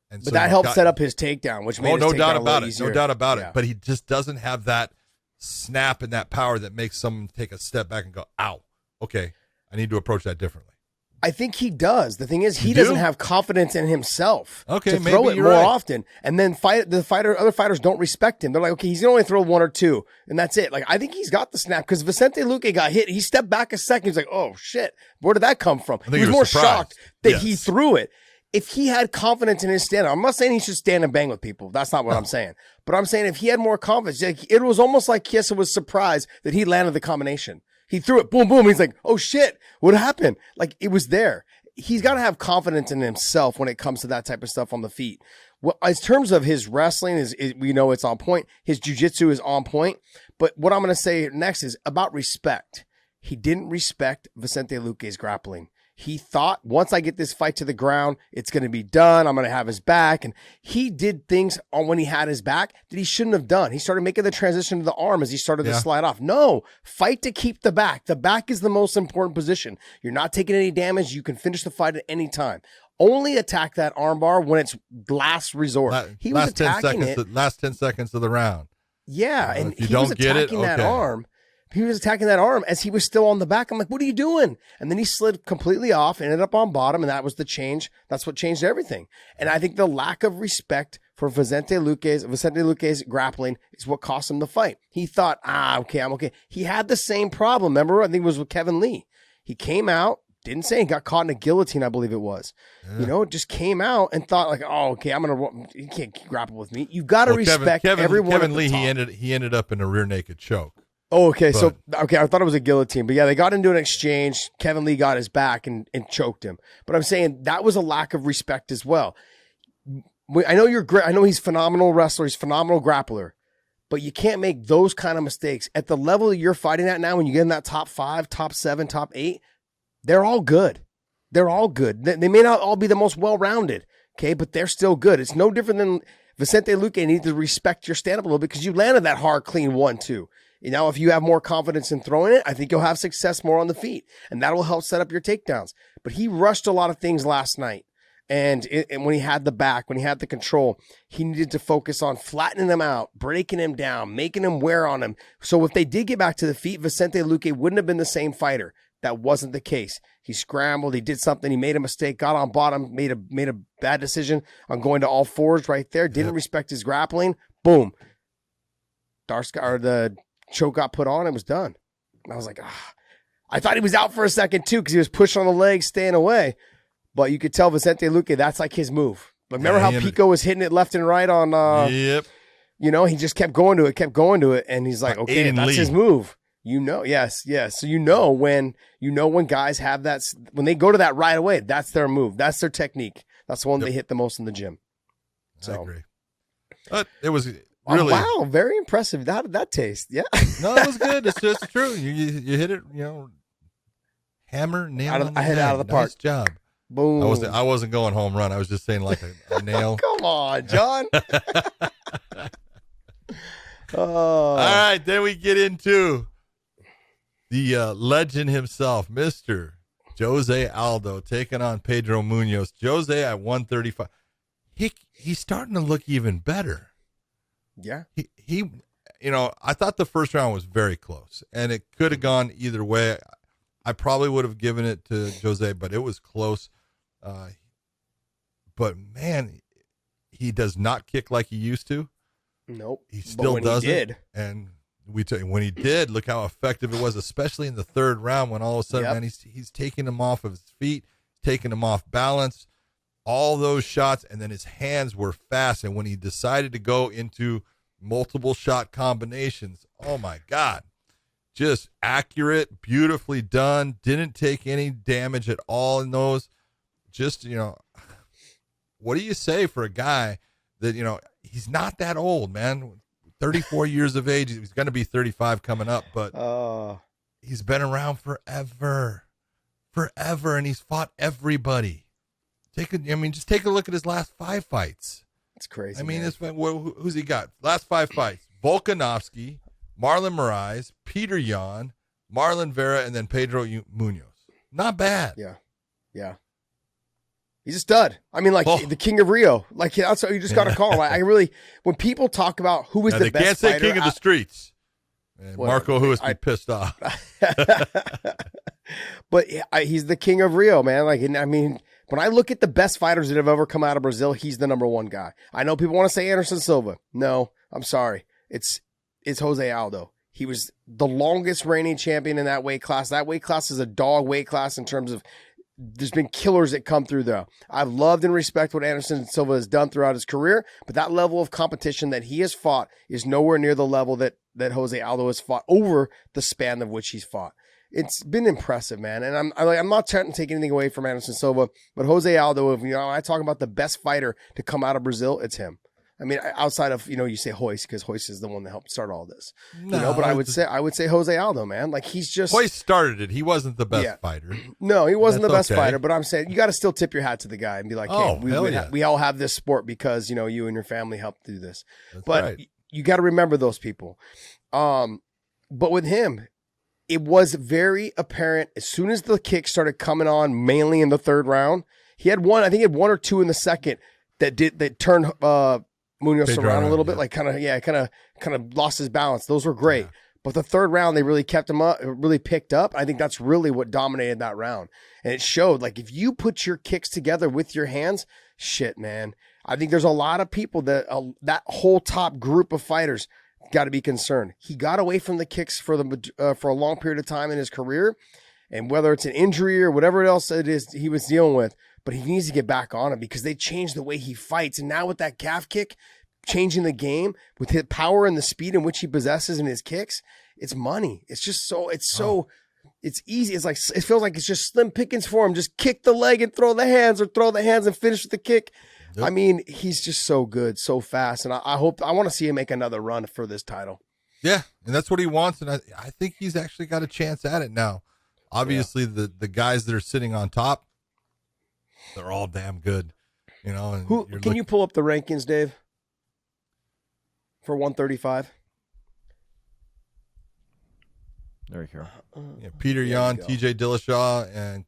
And but that helped set up his takedown, which made his takedown a lot easier. No doubt about it. But he just doesn't have that snap and that power that makes someone take a step back and go, ow, okay, I need to approach that differently. I think he does. The thing is, he doesn't have confidence in himself to maybe throw it more right. often. And then other fighters don't respect him. They're like, okay, he's going to only throw 1 or 2, and that's it. Like, I think he's got the snap because Vicente Luque got hit. He stepped back a second. He's like, oh, shit, where did that come from? He was more shocked that he threw it. if he had confidence in his stand-up, I'm not saying he should stand and bang with people. That's not what I'm saying. But I'm saying if he had more confidence, like, it was almost like Chiesa was surprised that he landed the combination. He threw it, boom, boom. He's like, oh shit, what happened? Like, it was there. He's got to have confidence in himself when it comes to that type of stuff on the feet. Well, in terms of his wrestling, we know it's on point. His jiu-jitsu is on point. But what I'm going to say next is about respect. He didn't respect Vicente Luque's grappling. He thought, once I get this fight to the ground, it's going to be done. I'm going to have his back. And he did things when he had his back that he shouldn't have done. He started making the transition to the arm as he started to slide off. No, fight to keep the back. The back is the most important position. You're not taking any damage. You can finish the fight at any time. Only attack that armbar when it's last resort. He was attacking it. Last 10 seconds of the round. Yeah, and he was attacking that arm. He was attacking that arm as he was still on the back. I'm like, what are you doing? And then he slid completely off, ended up on bottom, and that was the change. That's what changed everything. And I think the lack of respect for Vicente Luque's grappling is what cost him the fight. He thought, okay, I'm okay. He had the same problem. Remember, I think it was with Kevin Lee. He came out, didn't say he got caught in a guillotine, I believe it was. Yeah. Just came out and thought like, oh, okay, you can't grapple with me. You've got to respect everyone. Kevin Lee, he ended up in a rear naked choke. Oh, okay. I thought it was a guillotine, but yeah, they got into an exchange. Kevin Lee got his back and choked him. But I'm saying that was a lack of respect as well. I know I know he's a phenomenal wrestler. He's a phenomenal grappler, but you can't make those kind of mistakes at the level that you're fighting at now. When you get in that top 5, top 7, top 8, they're all good. They're all good. They may not all be the most well-rounded, okay, but they're still good. It's no different than Vicente Luque. Needs to respect your stand-up a little bit because you landed that hard, clean 1-2. If you have more confidence in throwing it, I think you'll have success more on the feet, and that will help set up your takedowns. But he rushed a lot of things last night, and when he had the back, when he had the control, he needed to focus on flattening him out, breaking him down, making him wear on him. So if they did get back to the feet, Vicente Luque wouldn't have been the same fighter. That wasn't the case. He scrambled, he did something, he made a mistake, got on bottom, made a bad decision on going to all fours right there, didn't respect his grappling. Boom. The choke got put on and was done. And I was like, I thought he was out for a second too because he was pushing on the legs, staying away. But you could tell Vicente Luque, that's like his move. But remember how Pico was hitting it left and right on, yep. He just kept going to it. And he's like, okay, that's his move. Yes. So when guys have that, when they go to that right away, that's their move. That's their technique. That's the one they hit the most in the gym. So. I agree. But it was really. Wow, very impressive. How did that taste? Yeah. No, it was good. It's just true. You hit it, hammer, nail. I hit it out of the park. Nice job. Boom. I wasn't going home run. I was just saying like a nail. Come on, John. All right, then we get into the legend himself, Mr. Jose Aldo, taking on Pedro Munoz. Jose at 135. He's starting to look even better. Yeah. He I thought the first round was very close, and it could have gone either way. I probably would have given it to Jose, but it was close. But, man, he does not kick like he used to. Nope. He still doesn't. And when he did, look how effective it was, especially in the third round when all of a sudden, man, he's taking him off of his feet, taking him off balance, all those shots, and then his hands were fast. And when he decided to go into multiple shot combinations, oh, my God, just accurate, beautifully done, didn't take any damage at all in those. Just, what do you say for a guy that, he's not that old, man. 34 years of age. He's going to be 35 coming up, but he's been around forever, and he's fought everybody. Just take a look at his last 5 fights. It's crazy. Who's he got? Last 5 fights: Volkanovski, Marlon Moraes, Peter Yan, Marlon Vera, and then Pedro Munoz. Not bad. Yeah. He's a stud. The King of Rio. That's what you just got to call him. When people talk about who is the best fighter. They can't say King of the Streets. Marco Huis be pissed off. But he's the King of Rio, man. When I look at the best fighters that have ever come out of Brazil, he's the number one guy. I know people want to say Anderson Silva. No, I'm sorry. It's Jose Aldo. He was the longest reigning champion in that weight class. That weight class is a dog weight class in terms of there's been killers that come through though. I've loved and respect what Anderson Silva has done throughout his career, but that level of competition that he has fought is nowhere near the level that Jose Aldo has fought over the span of which he's fought. It's been impressive, man. And I'm not trying to take anything away from Anderson Silva, but Jose Aldo, if I talk about the best fighter to come out of Brazil, it's him. I mean, outside of, you say Royce, because Royce is the one that helped start all this. No, but I would say Jose Aldo, man. Like, he's just... Royce started it. He wasn't the best fighter. No, he wasn't the best fighter, but I'm saying you got to still tip your hat to the guy and be like, hey, we all have this sport because, you and your family helped do this. That's but right. You got to remember those people. But with him, it was very apparent as soon as the kicks started coming on, mainly in the third round. He had one or two in the second that turned Munoz around a little bit, like kind of lost his balance. Those were great. Yeah. But the third round, they really kept him up, really picked up. I think that's really what dominated that round. And it showed, like, if you put your kicks together with your hands, shit, man. I think there's a lot of people that whole top group of fighters got to be concerned. He got away from the kicks for a long period of time in his career. And whether it's an injury or whatever else it is he was dealing with, but he needs to get back on it because they changed the way he fights. And now with that calf kick, changing the game with his power and the speed in which he possesses in his kicks, it's money. It's just it's easy. It's like, it feels like it's just slim pickings for him. Just kick the leg and throw the hands, or throw the hands and finish with the kick. Yep. I mean, he's just so good, so fast. And I want to see him make another run for this title. Yeah. And that's what he wants. And I think he's actually got a chance at it now. Obviously the guys that are sitting on top, they're all damn good, And you pull up the rankings, Dave, for 135? There you go. Peter Yan, TJ Dillashaw, and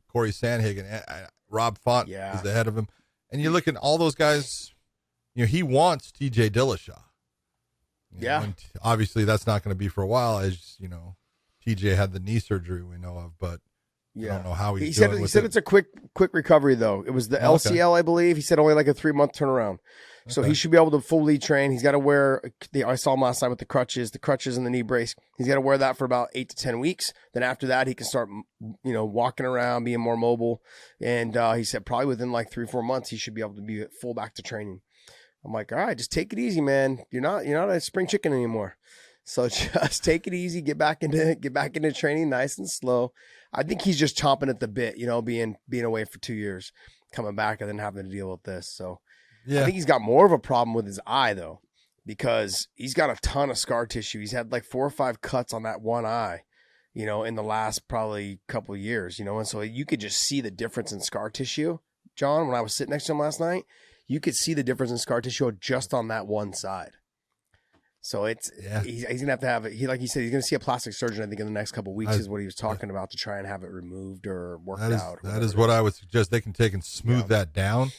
Corey Sandhagen. Rob Font is ahead of him. And you look at all those guys, he wants TJ Dillashaw. And obviously that's not going to be for a while, as TJ had the knee surgery we know of, but I don't know how he's doing. He said it's a quick recovery though. It was the LCL, I believe. He said only like a 3-month turnaround. So he should be able to fully train. He's got to wear I saw him last night with the crutches and the knee brace. He's got to wear that for about 8 to 10 weeks. Then after that, he can start, walking around, being more mobile. And he said probably within like 3-4 months, he should be able to be full back to training. I'm like, all right, just take it easy, man. You're not a spring chicken anymore. So just take it easy, get back into training nice and slow. I think he's just chomping at the bit, being away for 2 years, coming back and then having to deal with this. So I think he's got more of a problem with his eye though, because he's got a ton of scar tissue. He's had like 4 or 5 cuts on that one eye, in the last probably couple of years, and so you could just see the difference in scar tissue. John, when I was sitting next to him last night, you could see the difference in scar tissue just on that one side. So he's gonna have it. Like he said, he's gonna see a plastic surgeon. I think in the next couple of weeks is what he was talking about, to try and have it removed or worked out. That is what I would suggest. They can take and smooth that down,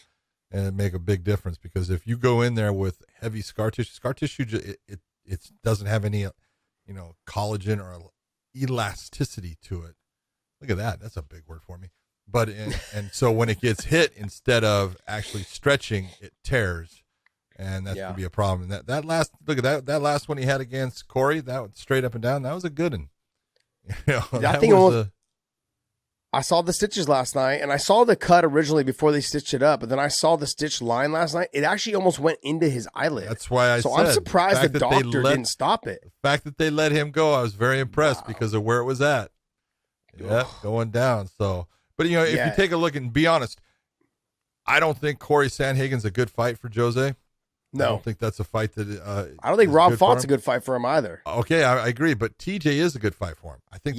and make a big difference. Because if you go in there with heavy scar tissue, it doesn't have any, collagen or elasticity to it. Look at that. That's a big word for me. But and so when it gets hit, instead of actually stretching, it tears. And that's gonna be a problem. That last one he had against Corey, that was straight up and down. That was a good one. I saw the stitches last night, and I saw the cut originally before they stitched it up, but then I saw the stitch line last night. It actually almost went into his eyelid. That's why I'm surprised the doctor didn't stop it. The fact that they let him go, I was very impressed because of where it was at. Yeah, going down. So, but if you take a look and be honest, I don't think Corey Sandhagen's a good fight for Jose. No, I don't think that's a fight that. I don't think Rob Font's a good fight for him either. Okay, I agree, but TJ is a good fight for him. I think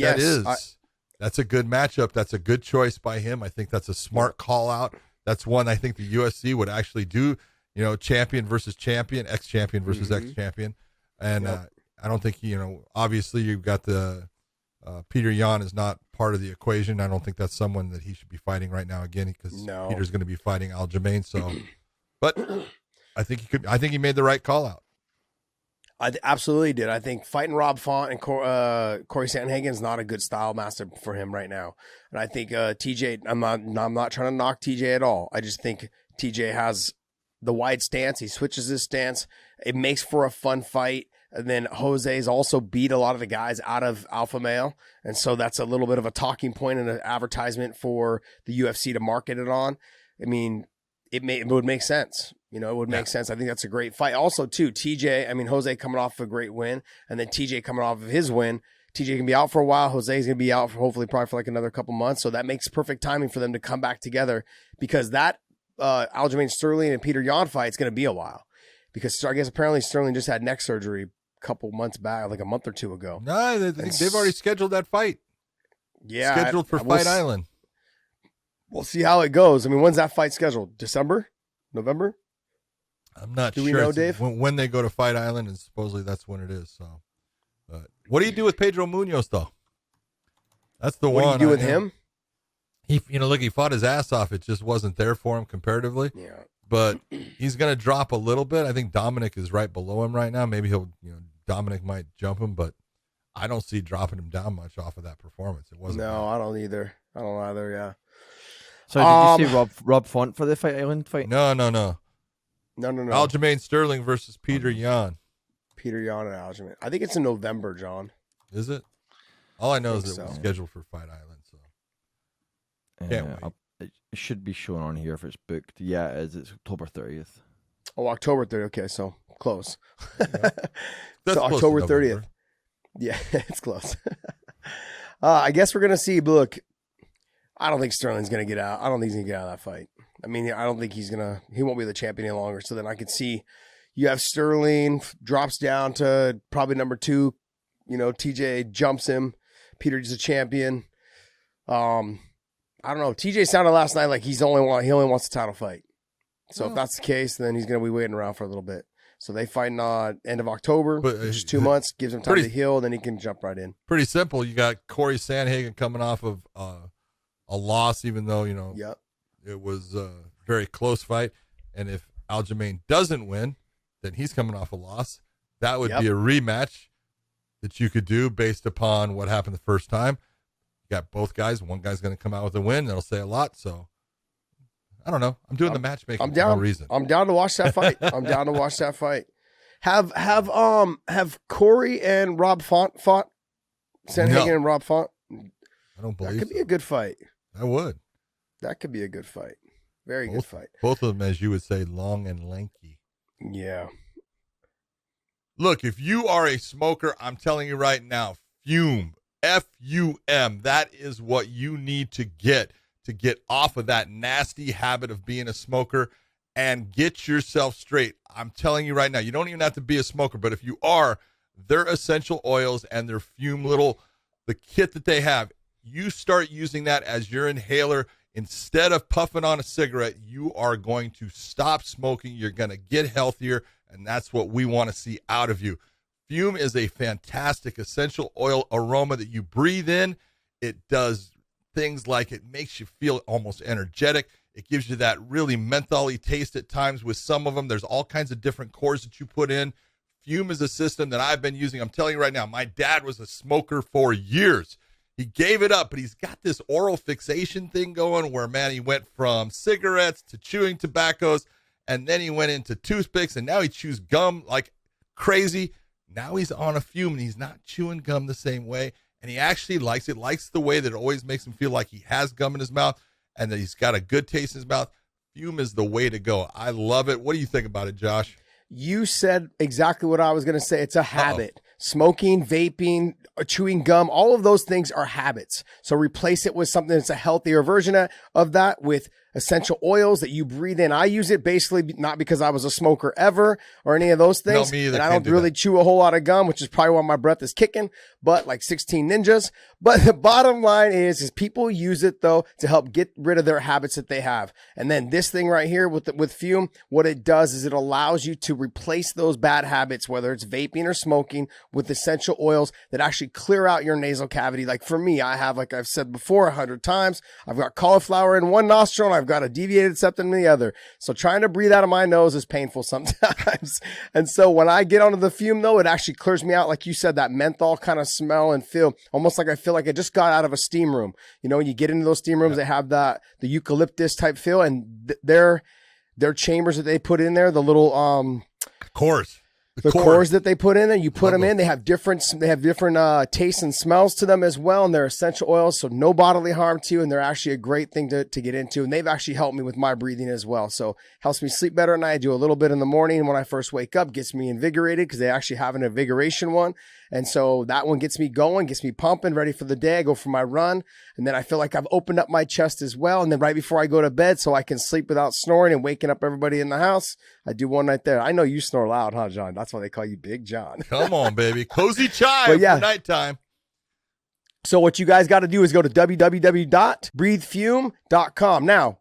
that's a good matchup. That's a good choice by him. I think that's a smart call out. That's one I think the UFC would actually do. Champion versus champion, ex-champion versus ex-champion, and I don't think obviously you've got the Peter Yan is not part of the equation. I don't think that's someone that he should be fighting right now again, because Peter's going to be fighting Aljamain. So, but. I think he made the right call out. I absolutely did. I think fighting Rob Font and Corey Sandhagen is not a good style master for him right now. And I think TJ, I'm not trying to knock TJ at all. I just think TJ has the wide stance. He switches his stance. It makes for a fun fight. And then Jose's also beat a lot of the guys out of alpha male. And so that's a little bit of a talking point and an advertisement for the UFC to market it on. I mean, it would make sense. You know, it would make sense. I think that's a great fight. Also, too, Jose coming off a great win, and then TJ coming off of his win. TJ can be out for a while. Jose's going to be out for hopefully probably for like another couple months. So that makes perfect timing for them to come back together, because that Aljamain Sterling and Peter Yan fight is going to be a while, because I guess apparently Sterling just had neck surgery a couple months back, like a month or two ago. No, they've already scheduled that fight. Yeah. Scheduled for Fight Island. We'll see how it goes. I mean, when's that fight scheduled? December? November? I'm not sure. Do we know, Dave? When they go to Fight Island, and supposedly that's when it is. So, what do you do with Pedro Munoz, though? That's the one. What do you do with him? He fought his ass off. It just wasn't there for him comparatively. Yeah. But he's going to drop a little bit. I think Dominic is right below him right now. Maybe Dominic might jump him, but I don't see dropping him down much off of that performance. It wasn't. No, I don't either. Yeah. So did you see Rob Font for the Fight Island fight? No. Aljamain Sterling versus Peter Yan. Peter Yan and Aljamain. I think it's in November, John. Is it? All I know is so. it was scheduled for Fight Island. So can't wait. It should be shown on here if it's booked. Yeah, it is. It's October 30th. Oh, October 30th. Okay, so close. That's so close October to 30th. November. Yeah, it's close. I guess we're going to see. Look, I don't think Sterling's going to get out. I don't think he's going to get out of that fight. I mean, I don't think he won't be the champion any longer. So then I could see you have Sterling drops down to probably number 2. TJ jumps him. Peter's a champion. I don't know. TJ sounded last night like he only wants a title fight. So if that's the case, then he's going to be waiting around for a little bit. So they fight end of October, which is 2 months, gives him time to heal, then he can jump right in. Pretty simple. You got Corey Sandhagen coming off of a loss, even though it was a very close fight. And if Aljamain doesn't win, then he's coming off a loss. That would be a rematch that you could do based upon what happened the first time. You got both guys. One guy's going to come out with a win. That'll say a lot. So I don't know. I'm doing the matchmaking for no reason. I'm down to watch that fight. Have Corey and Rob Font fought? Sandhagen and Rob Font? I don't believe that could be a good fight. That would. That could be a good fight. Very good fight. Both of them, as you would say, long and lanky. Yeah. Look, if you are a smoker, I'm telling you right now, fume. F-U-M. That is what you need to get off of that nasty habit of being a smoker and get yourself straight. I'm telling you right now, you don't even have to be a smoker, but if you are, their essential oils and their fume the kit that they have, you start using that as your inhaler. Instead of puffing on a cigarette, you are going to stop smoking. You're going to get healthier, and that's what we want to see out of you. Fume is a fantastic essential oil aroma that you breathe in. It does things like it makes you feel almost energetic. It gives you that really mentholy taste at times with some of them. There's all kinds of different cores that you put in. Fume is a system that I've been using. I'm telling you right now, my dad was a smoker for years. He gave it up, but he's got this oral fixation thing going where, man, he went from cigarettes to chewing tobaccos, and then he went into toothpicks, and now he chews gum like crazy. Now he's on a fume, and he's not chewing gum the same way, and he actually likes it, likes the way that it always makes him feel like he has gum in his mouth and that he's got a good taste in his mouth. Fume is the way to go. I love it. What do you think about it, Josh? You said exactly what I was going to say. It's a habit. Smoking, vaping, chewing gum, all of those things are habits. So replace it with something that's a healthier version of that, with essential oils that you breathe in. I use it basically not because I was a smoker ever or any of those things. No, me either. And I don't really chew a whole lot of gum, which is probably why my breath is kicking, but like 16 ninjas. But the bottom line is people use it though to help get rid of their habits that they have. And then this thing right here with fume, what it does is it allows you to replace those bad habits, whether it's vaping or smoking, with essential oils that actually clear out your nasal cavity. Like for me, I have, like I've said before 100 times, I've got cauliflower in one nostril and I've got a deviated septum in the other. So trying to breathe out of my nose is painful sometimes. And so when I get onto the fume though, it actually clears me out. Like you said, that menthol kind of smell and feel, almost like I feel like I just got out of a steam room. You know, when you get into those steam rooms, they have the eucalyptus type feel, and their chambers that they put in there, the little cores. The cores that they put in there, you put them in. They have different tastes and smells to them as well, and they're essential oils, so no bodily harm to you. And they're actually a great thing to get into. And they've actually helped me with my breathing as well. So helps me sleep better at night. I do a little bit in the morning when I first wake up, gets me invigorated because they actually have an invigoration one. And so that one gets me going, gets me pumping, ready for the day. I go for my run, and then I feel like I've opened up my chest as well. And then right before I go to bed, so I can sleep without snoring and waking up everybody in the house, I do one right there. I know you snore loud, huh, John? That's why they call you Big John. Come on, baby. Cozy chime for nighttime. So what you guys got to do is go to www.breathefume.com. Now,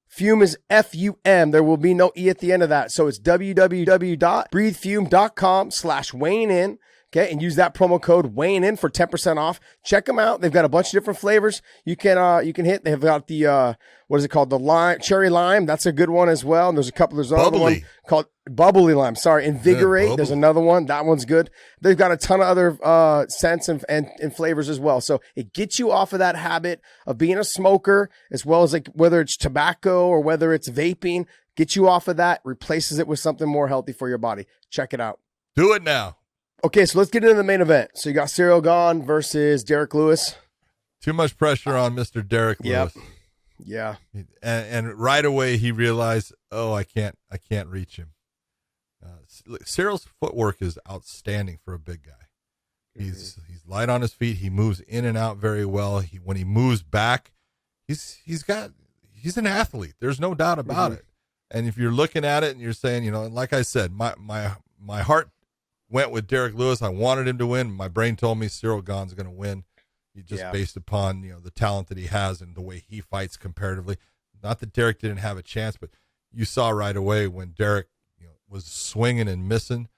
Fume is F-U-M. There will be no E at the end of that. So it's www.breathefume.com/weighing-in. Okay, and use that promo code weighing in for 10% off. Check them out. They've got a bunch of different flavors. You can hit. They've got the what is it called? The cherry lime. That's a good one as well. And there's another one called bubbly lime. Sorry, invigorate. There's another one. That one's good. They've got a ton of other scents and flavors as well. So it gets you off of that habit of being a smoker, as well as like whether it's tobacco or whether it's vaping. Get you off of that. Replaces it with something more healthy for your body. Check it out. Do it now. Okay, so let's get into the main event. So you got Ciryl Gane versus Derrick Lewis. Too much pressure on Mr. Derrick Lewis. Yeah. And right away he realized, I can't reach him. Cyril's footwork is outstanding for a big guy. He's light on his feet. He moves in and out very well. When he moves back, he's an athlete. There's no doubt about it. And if you're looking at it and you're saying, like I said, my heart went with Derrick Lewis. I wanted him to win. My brain told me Ciryl Gane's going to win. Based upon the talent that he has and the way he fights comparatively. Not that Derrick didn't have a chance, but you saw right away when Derrick was swinging and missing.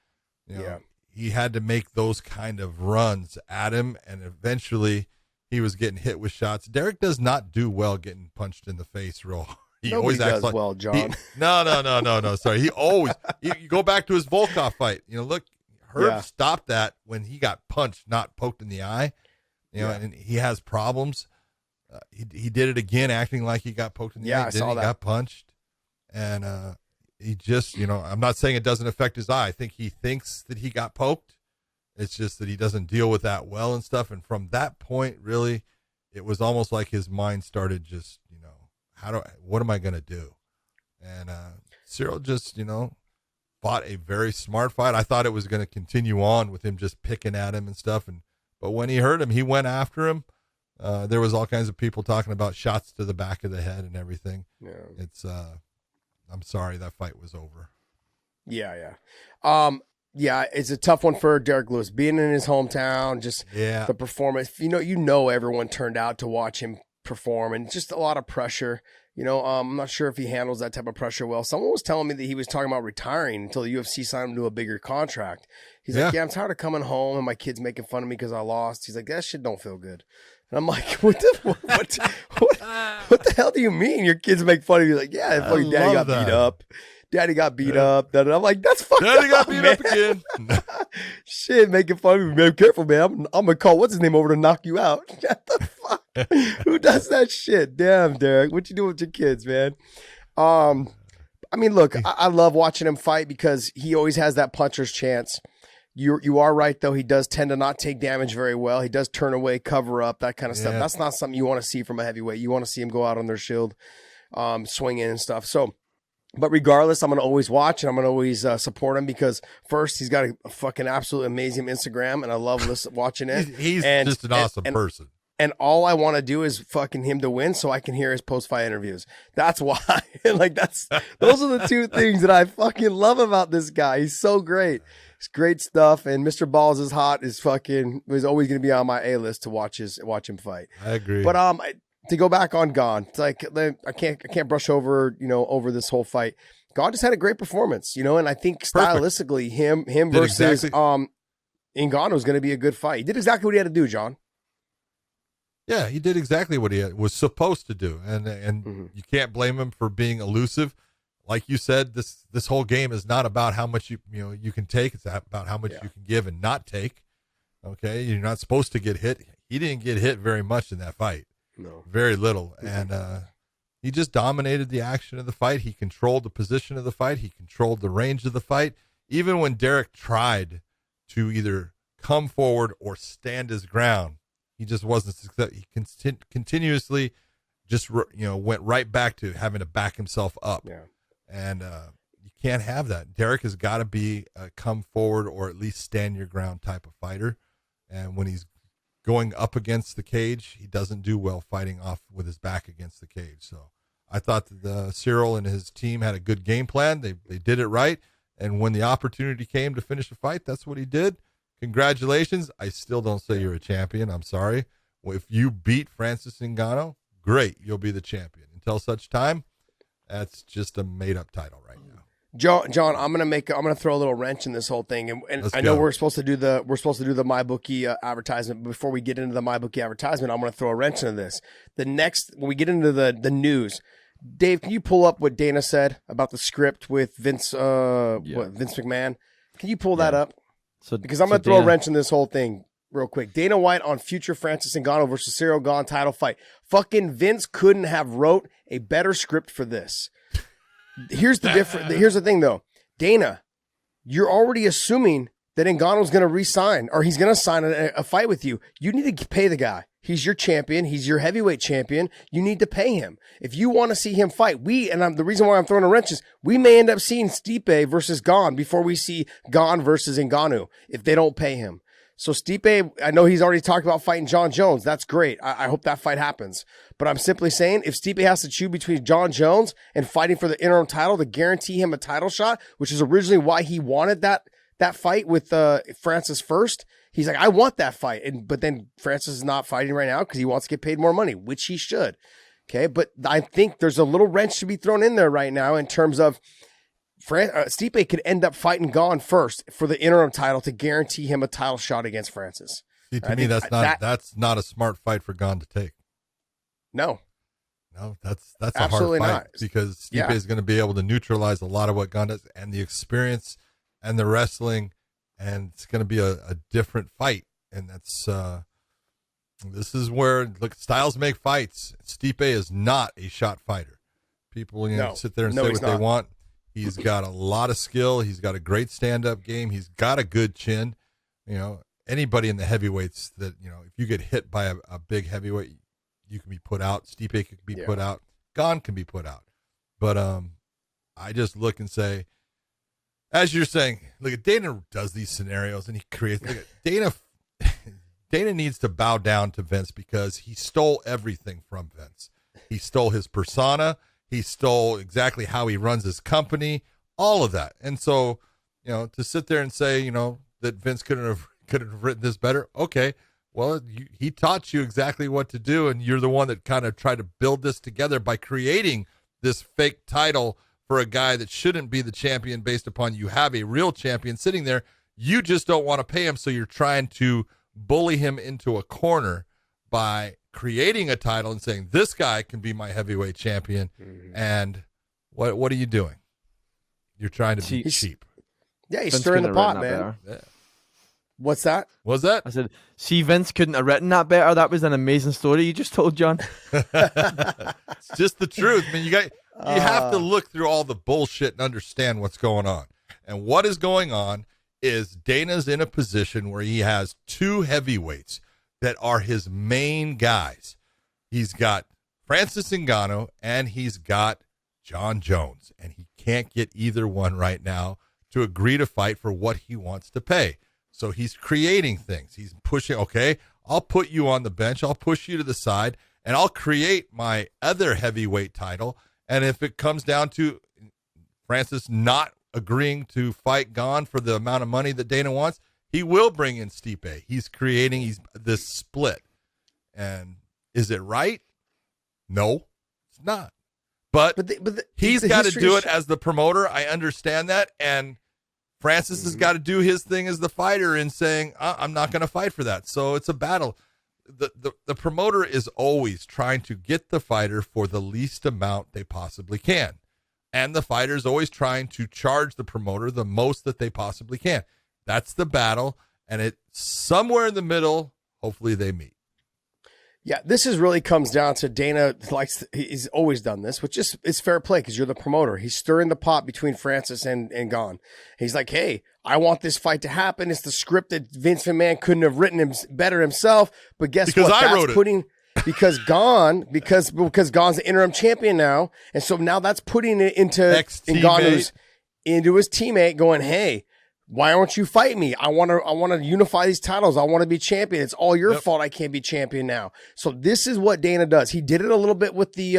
He had to make those kind of runs at him, and eventually he was getting hit with shots. Derrick does not do well getting punched in the face real hard. He always acts like well, John. No. Sorry, he always. You go back to his Volkov fight. Look. Herb stopped that when he got punched, not poked in the eye. And he has problems. He did it again, acting like he got poked in the eye. I saw that. He got punched. And he just, I'm not saying it doesn't affect his eye. I think he thinks that he got poked. It's just that he doesn't deal with that well and stuff. And from that point, really, it was almost like his mind started just, what am I going to do? And Ciryl just, fought a very smart fight. I thought it was going to continue on with him just picking at him and stuff. But when he hurt him, he went after him. There was all kinds of people talking about shots to the back of the head and everything. Yeah. It's, I'm sorry, that fight was over. Yeah. It's a tough one for Derrick Lewis. Being in his hometown, the performance, everyone turned out to watch him perform, and just a lot of pressure. I'm not sure if he handles that type of pressure well. Someone was telling me that he was talking about retiring until the UFC signed him to a bigger contract. He's like, I'm tired of coming home and my kids making fun of me because I lost. He's like, that shit don't feel good. And I'm like, what the hell do you mean your kids make fun of you? Like, yeah, fucking daddy got beat up. Daddy got beat up. And I'm like, that's fucked up. Daddy got beat up again. Shit, making fun of me, man. Careful, man. I'm gonna call what's his name over to knock you out. What the fuck? Who does that shit? Damn, Derrick. What you doing with your kids, man? I mean, look, I love watching him fight because he always has that puncher's chance. You are right, though. He does tend to not take damage very well. He does turn away, cover up, that kind of stuff. That's not something you want to see from a heavyweight. You want to see him go out on their shield, swinging and stuff. So, but regardless, I'm going to always watch and I'm going to always support him because first, he's got a fucking absolutely amazing Instagram and I love watching it. He's just an awesome person. And all I want to do is fucking him to win so I can hear his post-fight interviews. That's why. Those are the two things that I fucking love about this guy. He's so great. It's great stuff. And Mr. Balls is hot. Is always going to be on my A-list to watch him fight. I agree. But to go back on Gane, it's like I can't brush over this whole fight. Gane just had a great performance, and I think stylistically him versus Ngannou was going to be a good fight. He did exactly what he had to do, John. Yeah, he did exactly what he was supposed to do, and you can't blame him for being elusive. Like you said, this whole game is not about how much you can take; it's about how much you can give and not take. Okay, you're not supposed to get hit. He didn't get hit very much in that fight. No, very little, and He just dominated the action of the fight. He controlled the position of the fight. He controlled the range of the fight. Even when Derrick tried to either come forward or stand his ground, he just wasn't successful. He continuously just went right back to having to back himself up. Yeah. And you can't have that. Derrick has got to be a come forward or at least stand your ground type of fighter. And when he's going up against the cage, he doesn't do well fighting off with his back against the cage. So I thought that Ciryl and his team had a good game plan. They did it right. And when the opportunity came to finish a fight, that's what he did. Congratulations. I still don't say you're a champion. I'm sorry. If you beat Francis Ngannou, great. You'll be the champion. Until such time, that's just a made-up title right now. John, I'm gonna throw a little wrench in this whole thing, and I know we're supposed to do the MyBookie advertisement. Before we get into the MyBookie advertisement, I'm gonna throw a wrench into this. When we get into the news, Dave, can you pull up what Dana said about the script with Vince McMahon? Can you pull that up? Because I'm gonna throw a wrench in this whole thing real quick. Dana White on future Francis Ngannou versus Ciryl Gane title fight. Fucking Vince couldn't have wrote a better script for this. Here's the thing though. Dana, you're already assuming that Ngannou's going to re-sign or he's going to sign a fight with you. You need to pay the guy. He's your champion. He's your heavyweight champion. You need to pay him. If you want to see him fight, the reason why I'm throwing a wrench is we may end up seeing Stipe versus Gane before we see Gane versus Ngannou if they don't pay him. So Stipe, I know he's already talked about fighting Jon Jones. That's great. I hope that fight happens. But I'm simply saying if Stipe has to choose between Jon Jones and fighting for the interim title to guarantee him a title shot, which is originally why he wanted that fight with Francis first, he's like, I want that fight. But then Francis is not fighting right now because he wants to get paid more money, which he should. Okay, but I think there's a little wrench to be thrown in there right now in terms of Stipe could end up fighting Gane first for the interim title to guarantee him a title shot against Francis. See, to me, that's not a smart fight for Gane to take. No, that's a hard fight because Stipe is going to be able to neutralize a lot of what Gane does and the experience and the wrestling, and it's going to be a different fight. And that's this is where styles make fights. Stipe is not a shot fighter. People sit there and say what they want. He's got a lot of skill. He's got a great stand-up game. He's got a good chin. Anybody in the heavyweights that, if you get hit by a big heavyweight, you can be put out. Stipe can be put out. Gane can be put out. But I just look and say, as you're saying, look at Dana does these scenarios and he creates. Dana needs to bow down to Vince because he stole everything from Vince. He stole his persona. He stole exactly how he runs his company, all of that. And so, to sit there and say, that Vince couldn't have written this better. Okay. Well, he taught you exactly what to do. And you're the one that kind of tried to build this together by creating this fake title for a guy that shouldn't be the champion based upon you have a real champion sitting there. You just don't want to pay him. So you're trying to bully him into a corner by creating a title and saying this guy can be my heavyweight champion. And what are you doing? You're trying to be cheap. Yeah, he's stirring the pot, man. Yeah. What's that? What's that? I said, see, Vince couldn't have written that better. That was an amazing story you just told, John. It's just the truth. I mean, you have to look through all the bullshit and understand what's going on. And what is going on is Dana's in a position where he has two heavyweights that are his main guys. He's got Francis Ngannou and he's got Jon Jones, and he can't get either one right now to agree to fight for what he wants to pay. So he's creating things. He's pushing, okay, I'll put you on the bench. I'll push you to the side, and I'll create my other heavyweight title. And if it comes down to Francis not agreeing to fight Gane for the amount of money that Dana wants, he will bring in Stipe. He's creating this split. And is it right? No, it's not. But he's got to do it as the promoter. I understand that. And Francis has got to do his thing as the fighter in saying, I'm not going to fight for that. So it's a battle. The promoter is always trying to get the fighter for the least amount they possibly can. And the fighter is always trying to charge the promoter the most that they possibly can. That's the battle. And it somewhere in the middle, hopefully they meet. Yeah, this is really comes down to Dana he's always done this, which is it's fair play because you're the promoter. He's stirring the pot between Francis and Gane. He's like, hey, I want this fight to happen. It's the script that Vince McMahon couldn't have written him better himself. But guess because what? I wrote it. Because Gane's the interim champion now, and so now that's putting it into Ngannou's into his teammate, going, hey, why don't you fight me? I want to unify these titles. I want to be champion. It's all your fault I can't be champion now. So this is what Dana does. He did it a little bit with the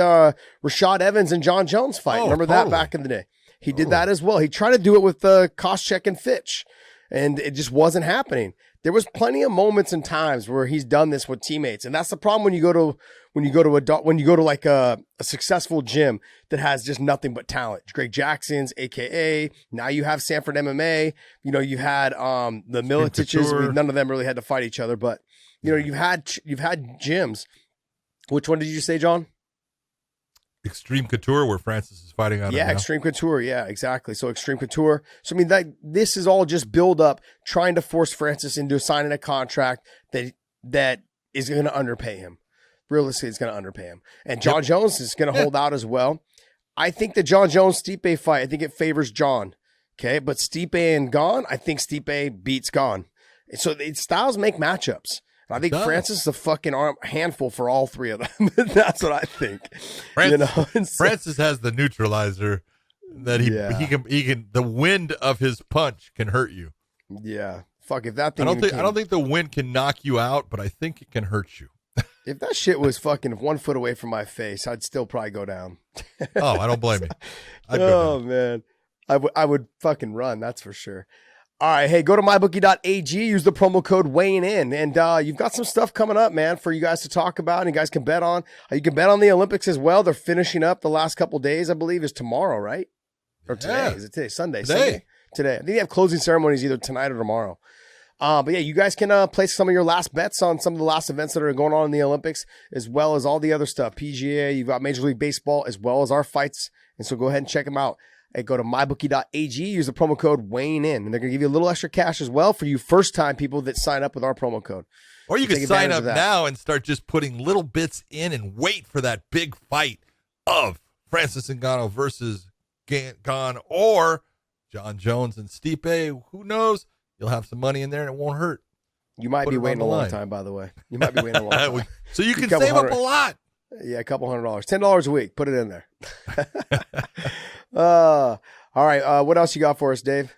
Rashad Evans and Jon Jones fight. Remember that back in the day? He did that as well. He tried to do it with Koscheck and Fitch, and it just wasn't happening. There was plenty of moments and times where he's done this with teammates, and that's the problem when you go to like a successful gym that has just nothing but talent. Greg Jackson's, AKA. Now you have Sanford MMA. You know, you had the Militiches. None of them really had to fight each other, but you know, you've had gyms. Which one did you say, John? Extreme Couture, where Francis is fighting out of now. Extreme Couture. Yeah, exactly. So Extreme Couture. So, I mean, this is all just build up, trying to force Francis into signing a contract that is going to underpay him. Realistically, it's going to underpay him. And Jon Jones is going to hold out as well. I think the Jon Jones-Stipe fight, I think it favors Jon. Okay, but Stipe and Gane, I think Stipe beats Gane. So styles make matchups. I think Francis is a fucking handful for all three of them. That's what I think. Francis has the neutralizer that he can. The wind of his punch can hurt you. Yeah, fuck if that thing. I don't think the wind can knock you out, but I think it can hurt you. If that shit was fucking 1 foot away from my face, I'd still probably go down. Oh, I don't blame you. Oh man, I would fucking run. That's for sure. All right, hey, go to mybookie.ag, use the promo code weighing in, and you've got some stuff coming up, man, for you guys to talk about, and you guys can bet on. You can bet on the Olympics as well. They're finishing up the last couple days, I believe, is tomorrow, right? Or today? Yeah. Is it today? Sunday. Today. I think they have closing ceremonies either tonight or tomorrow. But yeah, you guys can place some of your last bets on some of the last events that are going on in the Olympics, as well as all the other stuff. PGA, you've got Major League Baseball, as well as our fights, and so go ahead and check them out. Hey, go to mybookie.ag, use the promo code weighing in, and they're going to give you a little extra cash as well for you first-time people that sign up with our promo code. Or you can sign up now and start just putting little bits in and wait for that big fight of Francis Ngannou versus Gane or Jon Jones and Stipe. Who knows? You'll have some money in there and it won't hurt. You might be waiting a long time, by the way. You might be waiting a long time. So you can save up a lot. Yeah, a couple $100. $10 a week. Put it in there. All right. What else you got for us, Dave?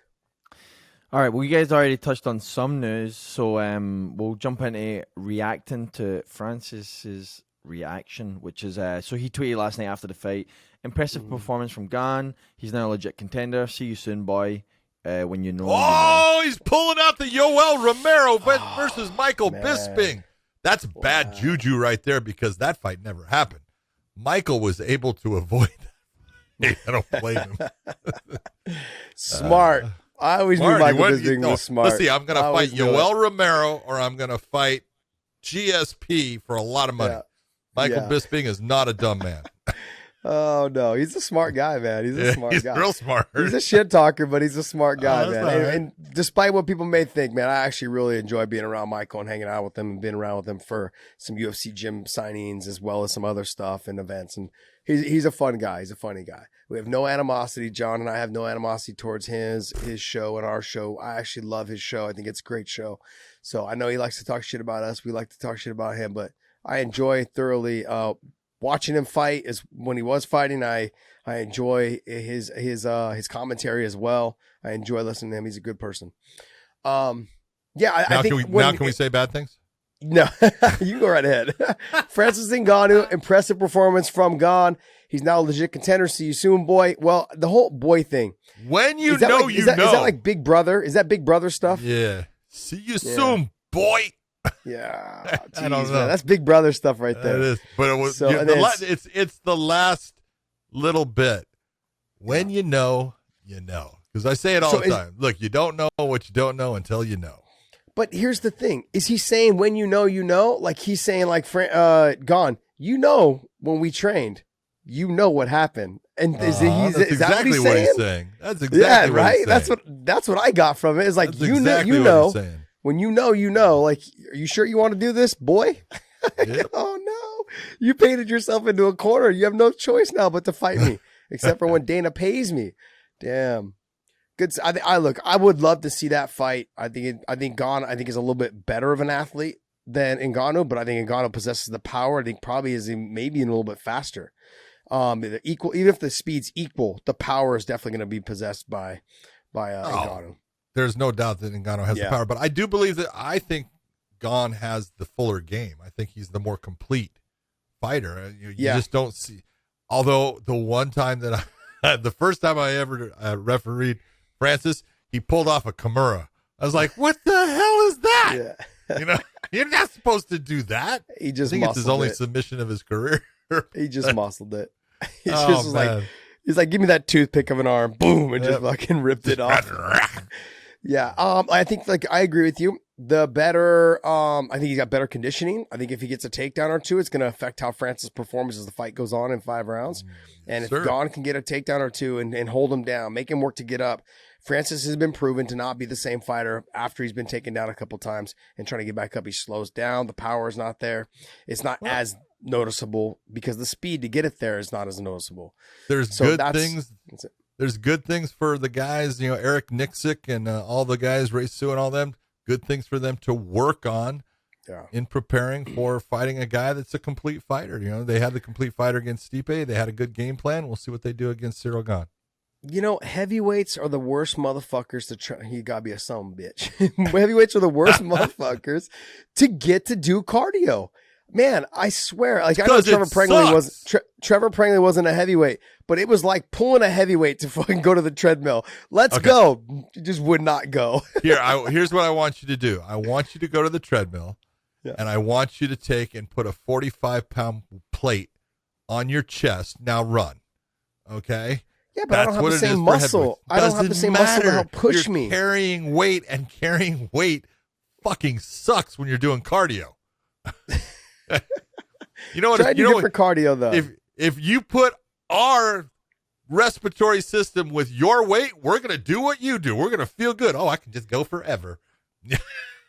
All right. Well, you guys already touched on some news, so we'll jump into reacting to Francis's reaction, which is so he tweeted last night after the fight. Impressive performance from Gane. He's now a legit contender. See you soon, boy. When you know. Oh, he's pulling out the Yoel Romero versus Michael Bisping. That's bad juju right there because that fight never happened. Michael was able to avoid that. Hey, I don't blame him. Smart. I always knew Michael Bisping was smart. Let's see. I'm going to fight Yoel Romero or I'm going to fight GSP for a lot of money. Yeah. Michael Bisping is not a dumb man. Oh, no. He's a smart guy, man. He's a smart guy. He's real smart. He's a shit talker, but he's a smart guy, man. And despite what people may think, man, I actually really enjoy being around Michael and hanging out with him and being around with him for some UFC gym signings as well as some other stuff and events. And he's a fun guy. He's a funny guy. We have no animosity. John and I have no animosity towards his show and our show. I actually love his show. I think it's a great show. So I know he likes to talk shit about us. We like to talk shit about him, but I enjoy thoroughly watching him fight. Is when he was fighting, I enjoy his commentary as well. I enjoy listening to him. He's a good person. I think can we say bad things? No, you can go right ahead. Francis Ngannou, impressive performance from Gane. He's now a legit contender. See you soon, boy. Well, the whole boy thing. When you know, is that like Big Brother? Is that Big Brother stuff? Yeah. See you soon, boy. Yeah, geez, I don't know. Man. That's Big Brother stuff right there. It is, but it was it's the last little bit. When you know, you know. Because I say it all the time. Look, you don't know what you don't know until you know. But here's the thing: is he saying when you know, you know? Like he's saying, like Gane, you know, when we trained, you know what happened, and is that exactly what he's saying? That's exactly what right. He's saying. That's what I got from it. It's like that's exactly you know. What he's saying. When you know, you know, like, are you sure you want to do this, boy? Yep. Oh no, you painted yourself into a corner. You have no choice now but to fight me, except for when Dana pays me. Damn. Good. I would love to see that fight. I think Gane, is a little bit better of an athlete than Ngannou, but I think Ngannou possesses the power. I think probably is maybe a little bit faster. Equal, even if the speed's equal, the power is definitely going to be possessed by Ngannou. There's no doubt that Ngannou has the power, but I do believe that I think Gane has the fuller game. I think he's the more complete fighter. You just don't see. Although the one time that the first time I ever refereed Francis, he pulled off a Kimura. I was like, "What the hell is that?" Yeah. You're not supposed to do that. He just I think it's his only submission of his career. He just muscled it. He's like, "Give me that toothpick of an arm," boom, and just fucking ripped it off. Yeah, I think I agree with you. The better, I think he's got better conditioning. I think if he gets a takedown or two, it's going to affect how Francis performs as the fight goes on in 5 rounds. And if Gane can get a takedown or two and hold him down, make him work to get up, Francis has been proven to not be the same fighter after he's been taken down a couple times and trying to get back up. He slows down. The power is not there. It's not as noticeable because the speed to get it there is not as noticeable. There's good things. There's good things for the guys, Eric Nixick and all the guys, Ray Sue and all them. Good things for them to work on in preparing for fighting a guy that's a complete fighter. They had the complete fighter against Stipe. They had a good game plan. We'll see what they do against Ciryl Gane. Heavyweights are the worst motherfuckers to try. He gotta be a son of a bitch. Heavyweights are the worst motherfuckers to get to do cardio. Man, I swear, I know Trevor Prangley wasn't a heavyweight, but it was like pulling a heavyweight to fucking go to the treadmill. Let's go. You just would not go. Here's what I want you to do. I want you to go to the treadmill, and I want you to take and put a 45-pound plate on your chest. Now run. Okay? Yeah, but I don't have the same muscle. I don't have the same muscle to help push me. Carrying weight fucking sucks when you're doing cardio. You know what? Try to do different cardio though. If you put our respiratory system with your weight, we're gonna do what you do. We're gonna feel good. Oh, I can just go forever.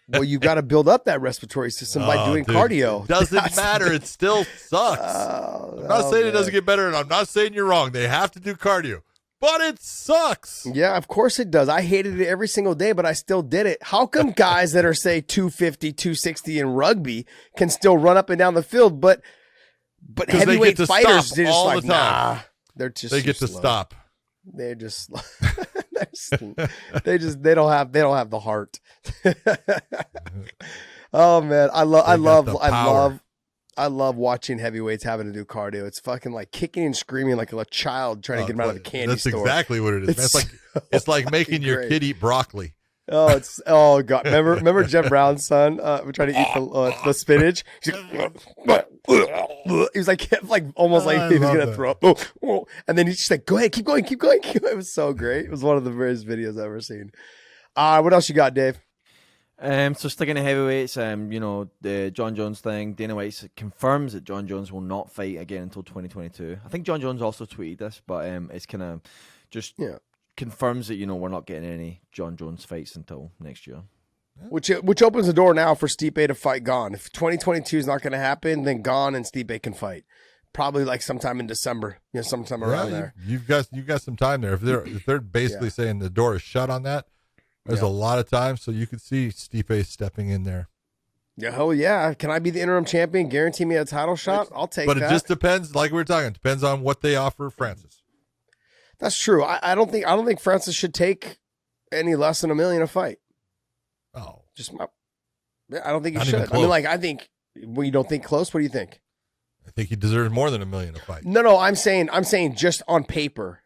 Well, you got to build up that respiratory system by doing cardio. It doesn't matter. It still sucks. I'm not saying it doesn't get better, and I'm not saying you're wrong. They have to do cardio. But it sucks. Yeah, of course it does. I hated it every single day, but I still did it. How come guys that are, say, 250, 260 in rugby can still run up and down the field, but heavyweight fighters, they're just like, nah. They get to stop. They're just they don't have the heart. Oh man, I love watching heavyweights having to do cardio. It's fucking like kicking and screaming like a child trying to get them out of the candy store. That's exactly what it is. It's like making your kid eat broccoli. Oh god! Remember Jim Brown's son? We're trying to eat the spinach. He was like almost like he was gonna throw up. And then he's just like, "Go ahead, keep going." It was so great. It was one of the best videos I've ever seen. What else you got, Dave? So sticking to heavyweights, the Jon Jones thing. Dana White confirms that Jon Jones will not fight again until 2022. I think Jon Jones also tweeted this, but it's kind of just confirms that we're not getting any Jon Jones fights until next year. Which opens the door now for Stipe to fight Gane. If 2022 is not going to happen, then Gane and Stipe can fight. Probably like sometime in December, sometime around there. You've got some time there. If they're basically saying the door is shut on that. There's a lot of time, so you could see Stipe stepping in there. Yeah, hell yeah. Can I be the interim champion? Guarantee me a title shot? I'll take that. But it just depends, like we were talking, it depends on what they offer Francis. That's true. I don't think Francis should take any less than $1 million a fight. Oh. I don't think he should. I mean, I think, you don't think close? What do you think? I think he deserves more than $1 million a fight. No, I'm saying just on paper.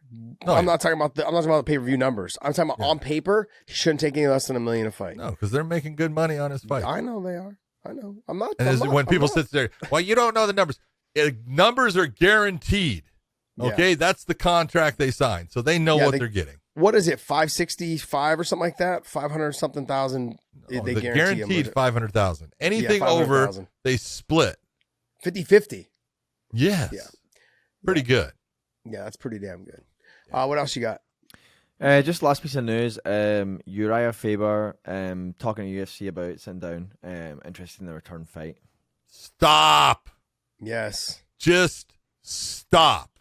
I'm not talking about the pay-per-view numbers. I'm talking about on paper, he shouldn't take any less than $1 million a fight. No, because they're making good money on his fight. I know they are. I know. I'm not. When people sit there, well, you don't know the numbers. Numbers are guaranteed. Okay, yeah. That's the contract they signed, so they know what they're getting. What is it? 565 or something like that? 500 something thousand. They guaranteed 500,000. Anything over, they split 50-50. Yes. Yeah. Pretty good. Yeah, that's pretty damn good. What else you got? Just last piece of news. Uriah Faber talking to UFC about sitting down, interested in the return fight. Stop. Yes. Just stop.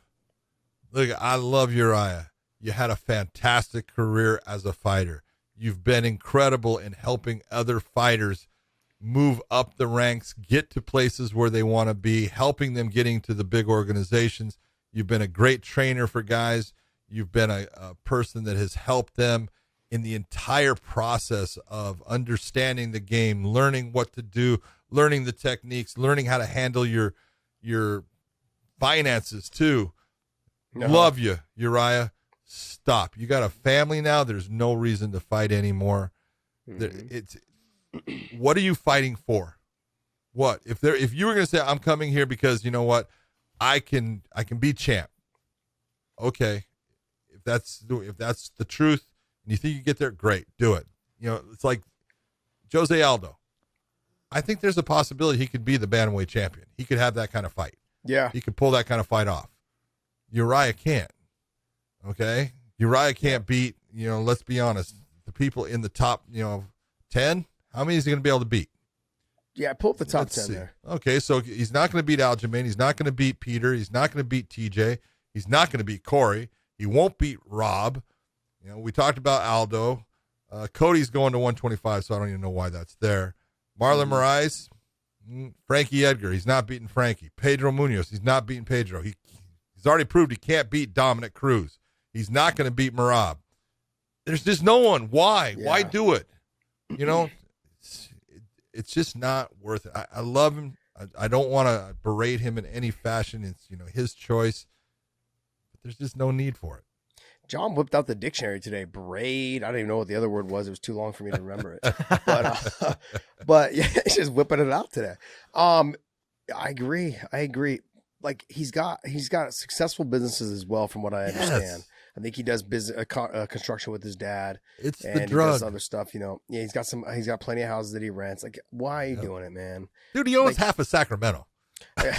Look, I love Uriah. You had a fantastic career as a fighter. You've been incredible in helping other fighters move up the ranks, get to places where they want to be, helping them getting to the big organizations. You've been a great trainer for guys. You've been a person that has helped them in the entire process of understanding the game, learning what to do, learning the techniques, learning how to handle your finances too. No. Love you, Uriah. Stop. You got a family now. There's no reason to fight anymore. It's what are you fighting for? What if you were going to say I'm coming here because you know what I can be champ? Okay, if that's the truth and you think you get there, great, do it. You know, it's like Jose Aldo. I think there's a possibility he could be the bantamweight champion. He could have that kind of fight. Yeah, he could pull that kind of fight off. Uriah can't. Okay, Uriah can't beat. You know, let's be honest. The people in the top, 10. How many is he going to be able to beat? Yeah, pull up the top Let's 10 see. there. Okay, so he's not going to beat Aljamain. He's not going to beat Peter. He's not going to beat TJ. He's not going to beat Corey. He won't beat Rob. You know, we talked about Aldo. Cody's going to 125, so I don't even know why that's there. Marlon Moraes, Frankie Edgar. He's not beating Frankie. Pedro Munoz. He's not beating Pedro. He's already proved he can't beat Dominic Cruz. He's not going to beat Merab. There's just no one. Why? Yeah. Why do it? You know, it's just not worth it. I love him. I don't want to berate him in any fashion. It's, his choice. But there's just no need for it. John whipped out the dictionary today. Braid. I don't even know what the other word was. It was too long for me to remember it. But yeah, he's just whipping it out today. I agree. Like he's got successful businesses as well, from what I understand. Yes. I think he does business construction with his dad. It's and the drug. He does other stuff. Yeah, he's got plenty of houses that he rents. Like, why are you doing it, man? Dude, he owns half of Sacramento. I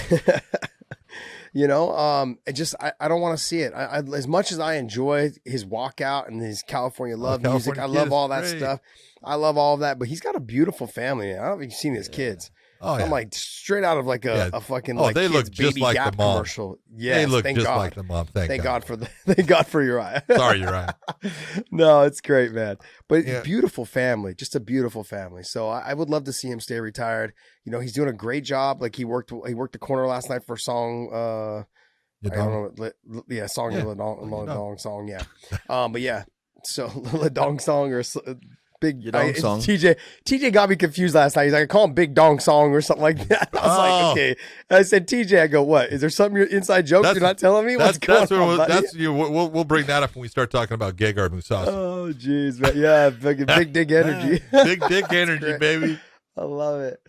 don't want to see it. I as much as I enjoy his walkout and his California love music, I love all that stuff. I love all of that, but he's got a beautiful family. I don't know if you've seen his kids. Oh, yeah. I'm like straight out of like a fucking they look just Baby like Gap the mom. commercial. Yes, they look thank just God. like the mom. Thank God. Thank God for Uriah. Sorry, Uriah. No, it's great, man. But beautiful family, just a beautiful family. So I would love to see him stay retired. He's doing a great job. Like he worked the corner last night for a song. I don't know. Song Ladong song. Yeah. But yeah. So Ladong song or Big Yadong song. TJ got me confused last night. He's like, I call him Big Dong Song or something like that. I was like, okay. And I said, TJ, I go, what? Is there something inside jokes you're not telling me? What's going on, buddy? We'll bring that up when we start talking about Gegard Mousasi. Oh, jeez, man. Yeah, big dick energy. Big dick energy, baby. I love it.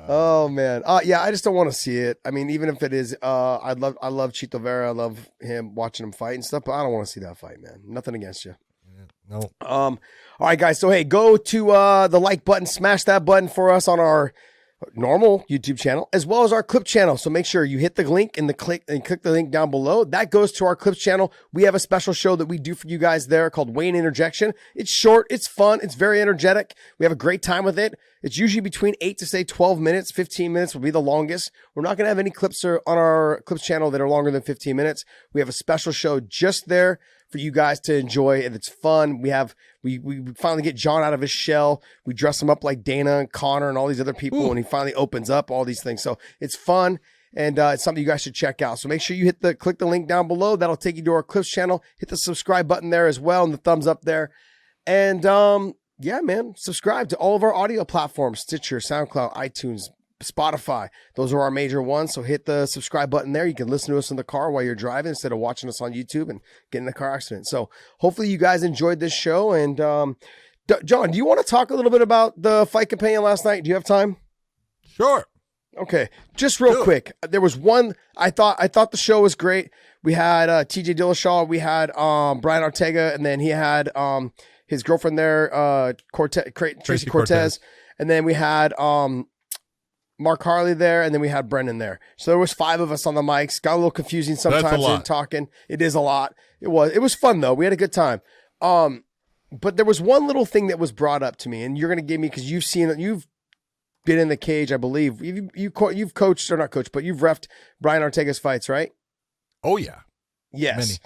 Oh man. I just don't want to see it. I mean, even if it is, I love Chito Vera. I love him, watching him fight and stuff, but I don't want to see that fight, man. Nothing against you. No. All right, guys. So, hey, go to the like button, smash that button for us on our normal YouTube channel, as well as our Clip channel. So make sure you hit the link and click the link down below. That goes to our Clips channel. We have a special show that we do for you guys there called Wayne Interjection. It's short, it's fun, it's very energetic. We have a great time with it. It's usually between 8 to 12 minutes. 15 minutes will be the longest. We're not going to have any clips on our Clips channel that are longer than 15 minutes. We have a special show just there for you guys to enjoy, and it's fun. We finally get John out of his shell. We dress him up like Dana and Connor and all these other people when he finally opens up, all these things. So it's fun, and it's something you guys should check out. So make sure you click the link down below. That'll take you to our Clips channel. Hit the subscribe button there as well, and the thumbs up there. And yeah, man, subscribe to all of our audio platforms: Stitcher, SoundCloud, iTunes, Spotify. Those are our major ones. So hit the subscribe button there. You can listen to us in the car while you're driving instead of watching us on YouTube and getting in a car accident. So hopefully you guys enjoyed this show. And John, do you want to talk a little bit about the fight companion last night? Do you have time? Sure. Okay. Just real quick. There was one, I thought the show was great. We had TJ Dillashaw. We had Brian Ortega, and then he had his girlfriend there, Tracy Cortez. And then we had Mark Harley there, and then we had Brendan there. So there was 5 of us on the mics. Got a little confusing sometimes in talking. It is a lot. It was fun though. We had a good time. But there was one little thing that was brought up to me, and you're gonna give me, because you've been in the cage, I believe. You've coached, or not coached, but you've reffed Brian Ortega's fights, right? Oh, yeah. Yes. Many.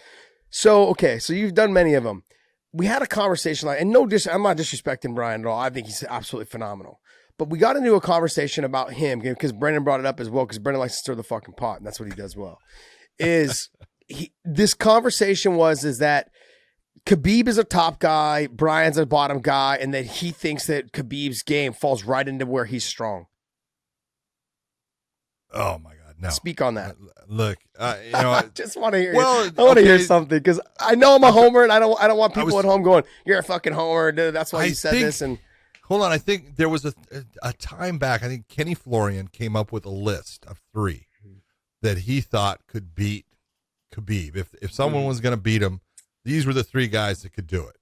So you've done many of them. We had a conversation, I'm not disrespecting Brian at all. I think he's absolutely phenomenal. But we got into a conversation about him because Brendan brought it up as well, because Brendan likes to stir the fucking pot, and that's what he does well. This conversation is that Khabib is a top guy, Brian's a bottom guy, and that he thinks that Khabib's game falls right into where he's strong. Oh my God, no! Speak on that. Look, I just want to hear. Well, I want to hear something, because I know I'm a homer, and I don't want people at home going, "You're a fucking homer, dude. That's why you said this." And hold on, I think there was a time back. I think Kenny Florian came up with a list of 3 that he thought could beat Khabib. If someone was going to beat him, these were the 3 guys that could do it.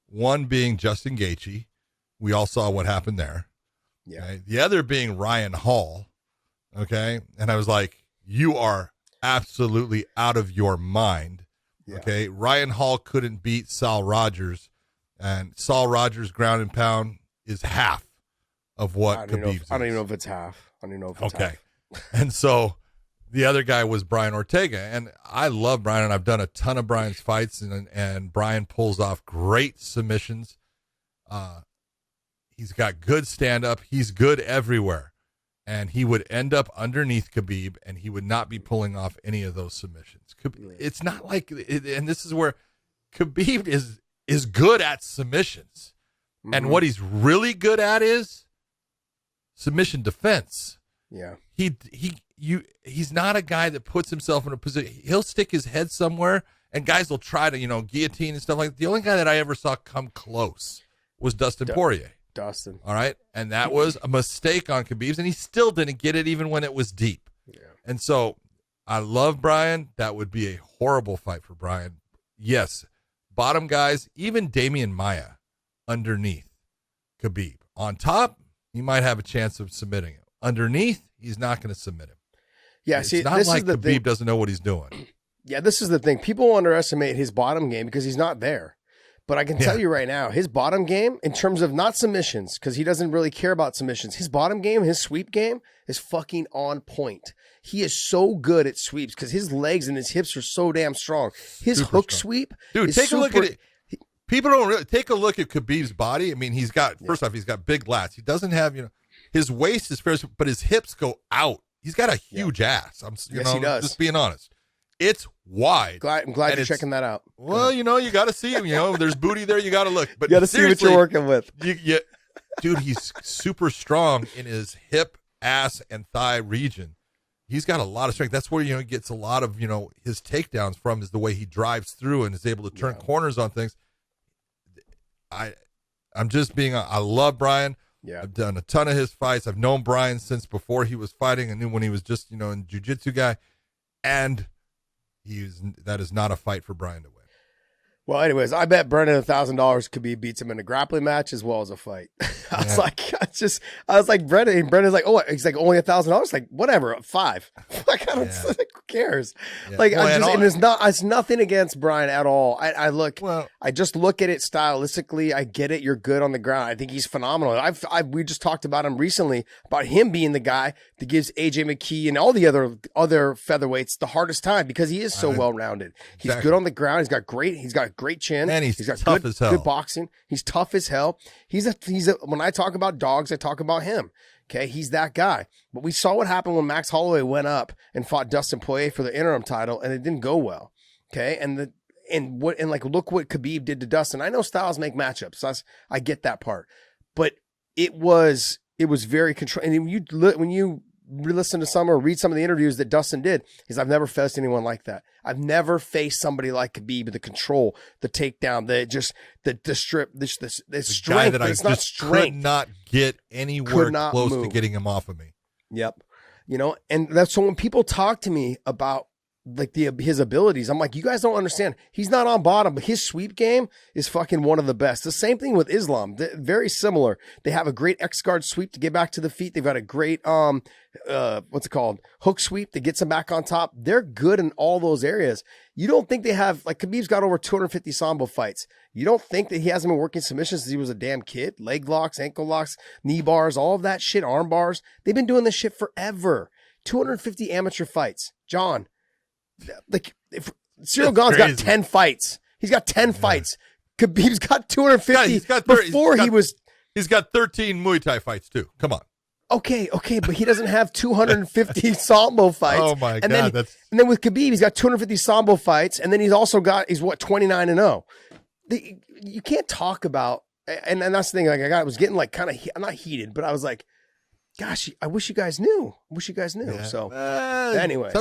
One being Justin Gaethje. We all saw what happened there. Yeah. Okay? The other being Ryan Hall. Okay. And I was like, you are absolutely out of your mind. Yeah. Okay. Ryan Hall couldn't beat Sal Rogers, and Sal Rogers' ground and pound is half of what Khabib's is. I don't even know if it's half. I don't even know if it's half. And so the other guy was Brian Ortega, and I love Brian, and I've done a ton of Brian's fights, and Brian pulls off great submissions. He's got good stand-up. He's good everywhere, and he would end up underneath Khabib, and he would not be pulling off any of those submissions. It's not like, and this is where Khabib is good at submissions, and what he's really good at is submission defense. Yeah. He's not a guy that puts himself in a position. He'll stick his head somewhere, and guys will try to, guillotine and stuff like that. The only guy that I ever saw come close was Dustin Poirier. Dustin. All right. And that was a mistake on Khabib's, and he still didn't get it even when it was deep. Yeah. And so I love Brian. That would be a horrible fight for Brian. Yes. Bottom guys, even Damian Maia underneath Khabib. On top, he might have a chance of submitting him. Underneath, he's not going to submit him. Yeah, it's not like Khabib doesn't know what he's doing. Yeah, this is the thing. People underestimate his bottom game because he's not there. But I can tell you right now, his bottom game, in terms of not submissions, because he doesn't really care about submissions, his bottom game, his sweep game, is fucking on point. He is so good at sweeps because his legs and his hips are so damn strong. His Super hook strong. sweep, dude, take a look at it. People don't really take a look at Khabib's body. I mean, he's got first off, he's got big lats. He doesn't have, his waist is fair, but his hips go out. He's got a huge ass. He does. Just being honest. It's wide. I'm glad you're checking that out. Well, you got to see him. There's booty there. You got to look. But you got to see what you're working with. Dude, he's super strong in his hip, ass, and thigh region. He's got a lot of strength. That's where he gets a lot of his takedowns from, is the way he drives through and is able to turn corners on things. I'm just being. I love Brian. Yeah, I've done a ton of his fights. I've known Brian since before he was fighting. I knew when he was just a jiu-jitsu guy, and that is not a fight for Brian to win. Well, anyways, I bet Brendan $1,000 Khabib beats him in a grappling match as well as a fight. I was like, Brendan. And Brendan's like, oh, he's like, only $1,000. Like, whatever, 5. Like, who cares? Yeah. Like, it's nothing against Brian at all. I just look at it stylistically. I get it. You're good on the ground. I think he's phenomenal. We just talked about him recently, about him being the guy that gives AJ McKee and all the other featherweights the hardest time, because he is so well rounded. He's good on the ground. He's got great chin, and he's got tough as hell. Good boxing. He's tough as hell. He's a. When I talk about dogs, I talk about him. Okay, he's that guy. But we saw what happened when Max Holloway went up and fought Dustin Poirier for the interim title, and it didn't go well. Okay, look what Khabib did to Dustin. I know styles make matchups. So I get that part, but it was very controlled. And when you listen to some or read some of the interviews that Dustin did, I've never faced anyone like that. I've never faced somebody like Khabib, the control, the takedown, the strip, the strength. That I it's not strength. Could not get anywhere close to getting him off of me. Yep. And that's so when people talk to me about like his abilities. I'm like, you guys don't understand. He's not on bottom, but his sweep game is fucking one of the best. The same thing with Islam. They're very similar. They have a great X guard sweep to get back to the feet. They've got a great what's it called? Hook sweep that gets them back on top. They're good in all those areas. You don't think they have, like, Khabib's got over 250 Sambo fights. You don't think that he hasn't been working submissions since he was a damn kid? Leg locks, ankle locks, knee bars, all of that shit, arm bars. They've been doing this shit forever. 250 amateur fights. John, like, if Ciryl Gane's got 10 fights. He's got 10 fights. Khabib's got 250 He's got 13 Muay Thai fights too. Come on. Okay, but he doesn't have 250 Sambo fights. Oh my God. And then with Khabib, he's got 250 Sambo fights, and then he's 29-0. You can't talk about, and that's the thing, like, I was getting like kind of, I'm not heated, but I was like, gosh, I wish you guys knew. Yeah. So anyways.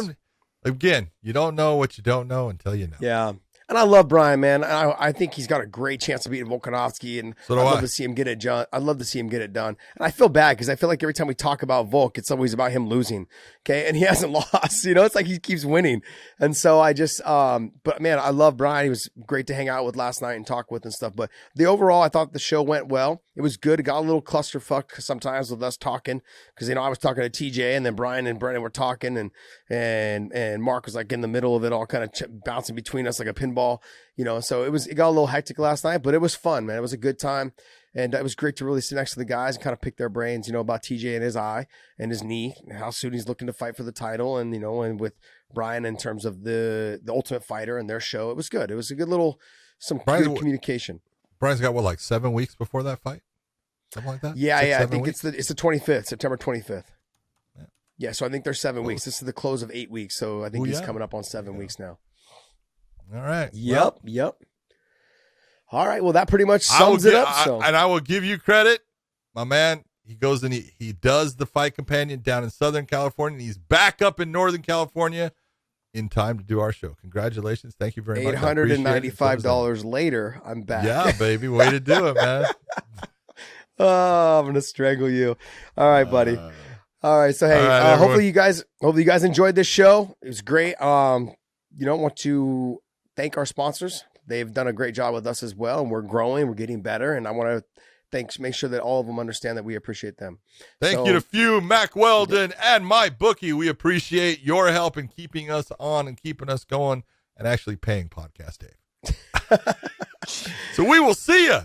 Again, you don't know what you don't know until you know. Yeah. And I love Brian, man. I think he's got a great chance of beating Volkanovski, and so I'd love to see him get it done. I'd love to see him get it done. And I feel bad because I feel like every time we talk about Volk, it's always about him losing. Okay. And he hasn't lost, it's like he keeps winning. And so I just, but man, I love Brian. He was great to hang out with last night and talk with and stuff. But the overall, I thought the show went well. It was good. It got a little clusterfuck sometimes with us talking because, I was talking to TJ, and then Brian and Brennan were talking, and Mark was like in the middle of it all, kind of bouncing between us like a pinball. So it got a little hectic last night, but it was fun, man. It was a good time, and it was great to really sit next to the guys and kind of pick their brains, about TJ and his eye and his knee, and how soon he's looking to fight for the title, and and with Brian in terms of the Ultimate Fighter and their show. It was good. It was a good little good communication. Brian's got like 7 weeks before that fight, something like that. Yeah, I think it's the 25th, September 25th. Yeah, so I think there's 7 weeks. This is the close of 8 weeks, so I think he's coming up on 7 weeks now. All right. Yep. All right. Well, that pretty much sums it up. And I will give you credit, my man. He goes and he does the Fight Companion down in Southern California, and he's back up in Northern California in time to do our show. Congratulations. Thank you very much. $895 later, I'm back. Yeah, baby. Way to do it, man. Oh, I'm going to strangle you. All right, buddy. All right. So, hey, hopefully you guys enjoyed this show. It was great. Want to thank our sponsors. They've done a great job with us as well, and we're growing, we're getting better, and I want to make sure that all of them understand that we appreciate them. Thank you to Few, Mac Weldon, and my bookie. We appreciate your help in keeping us on and keeping us going and actually paying Podcast Dave. So we will see you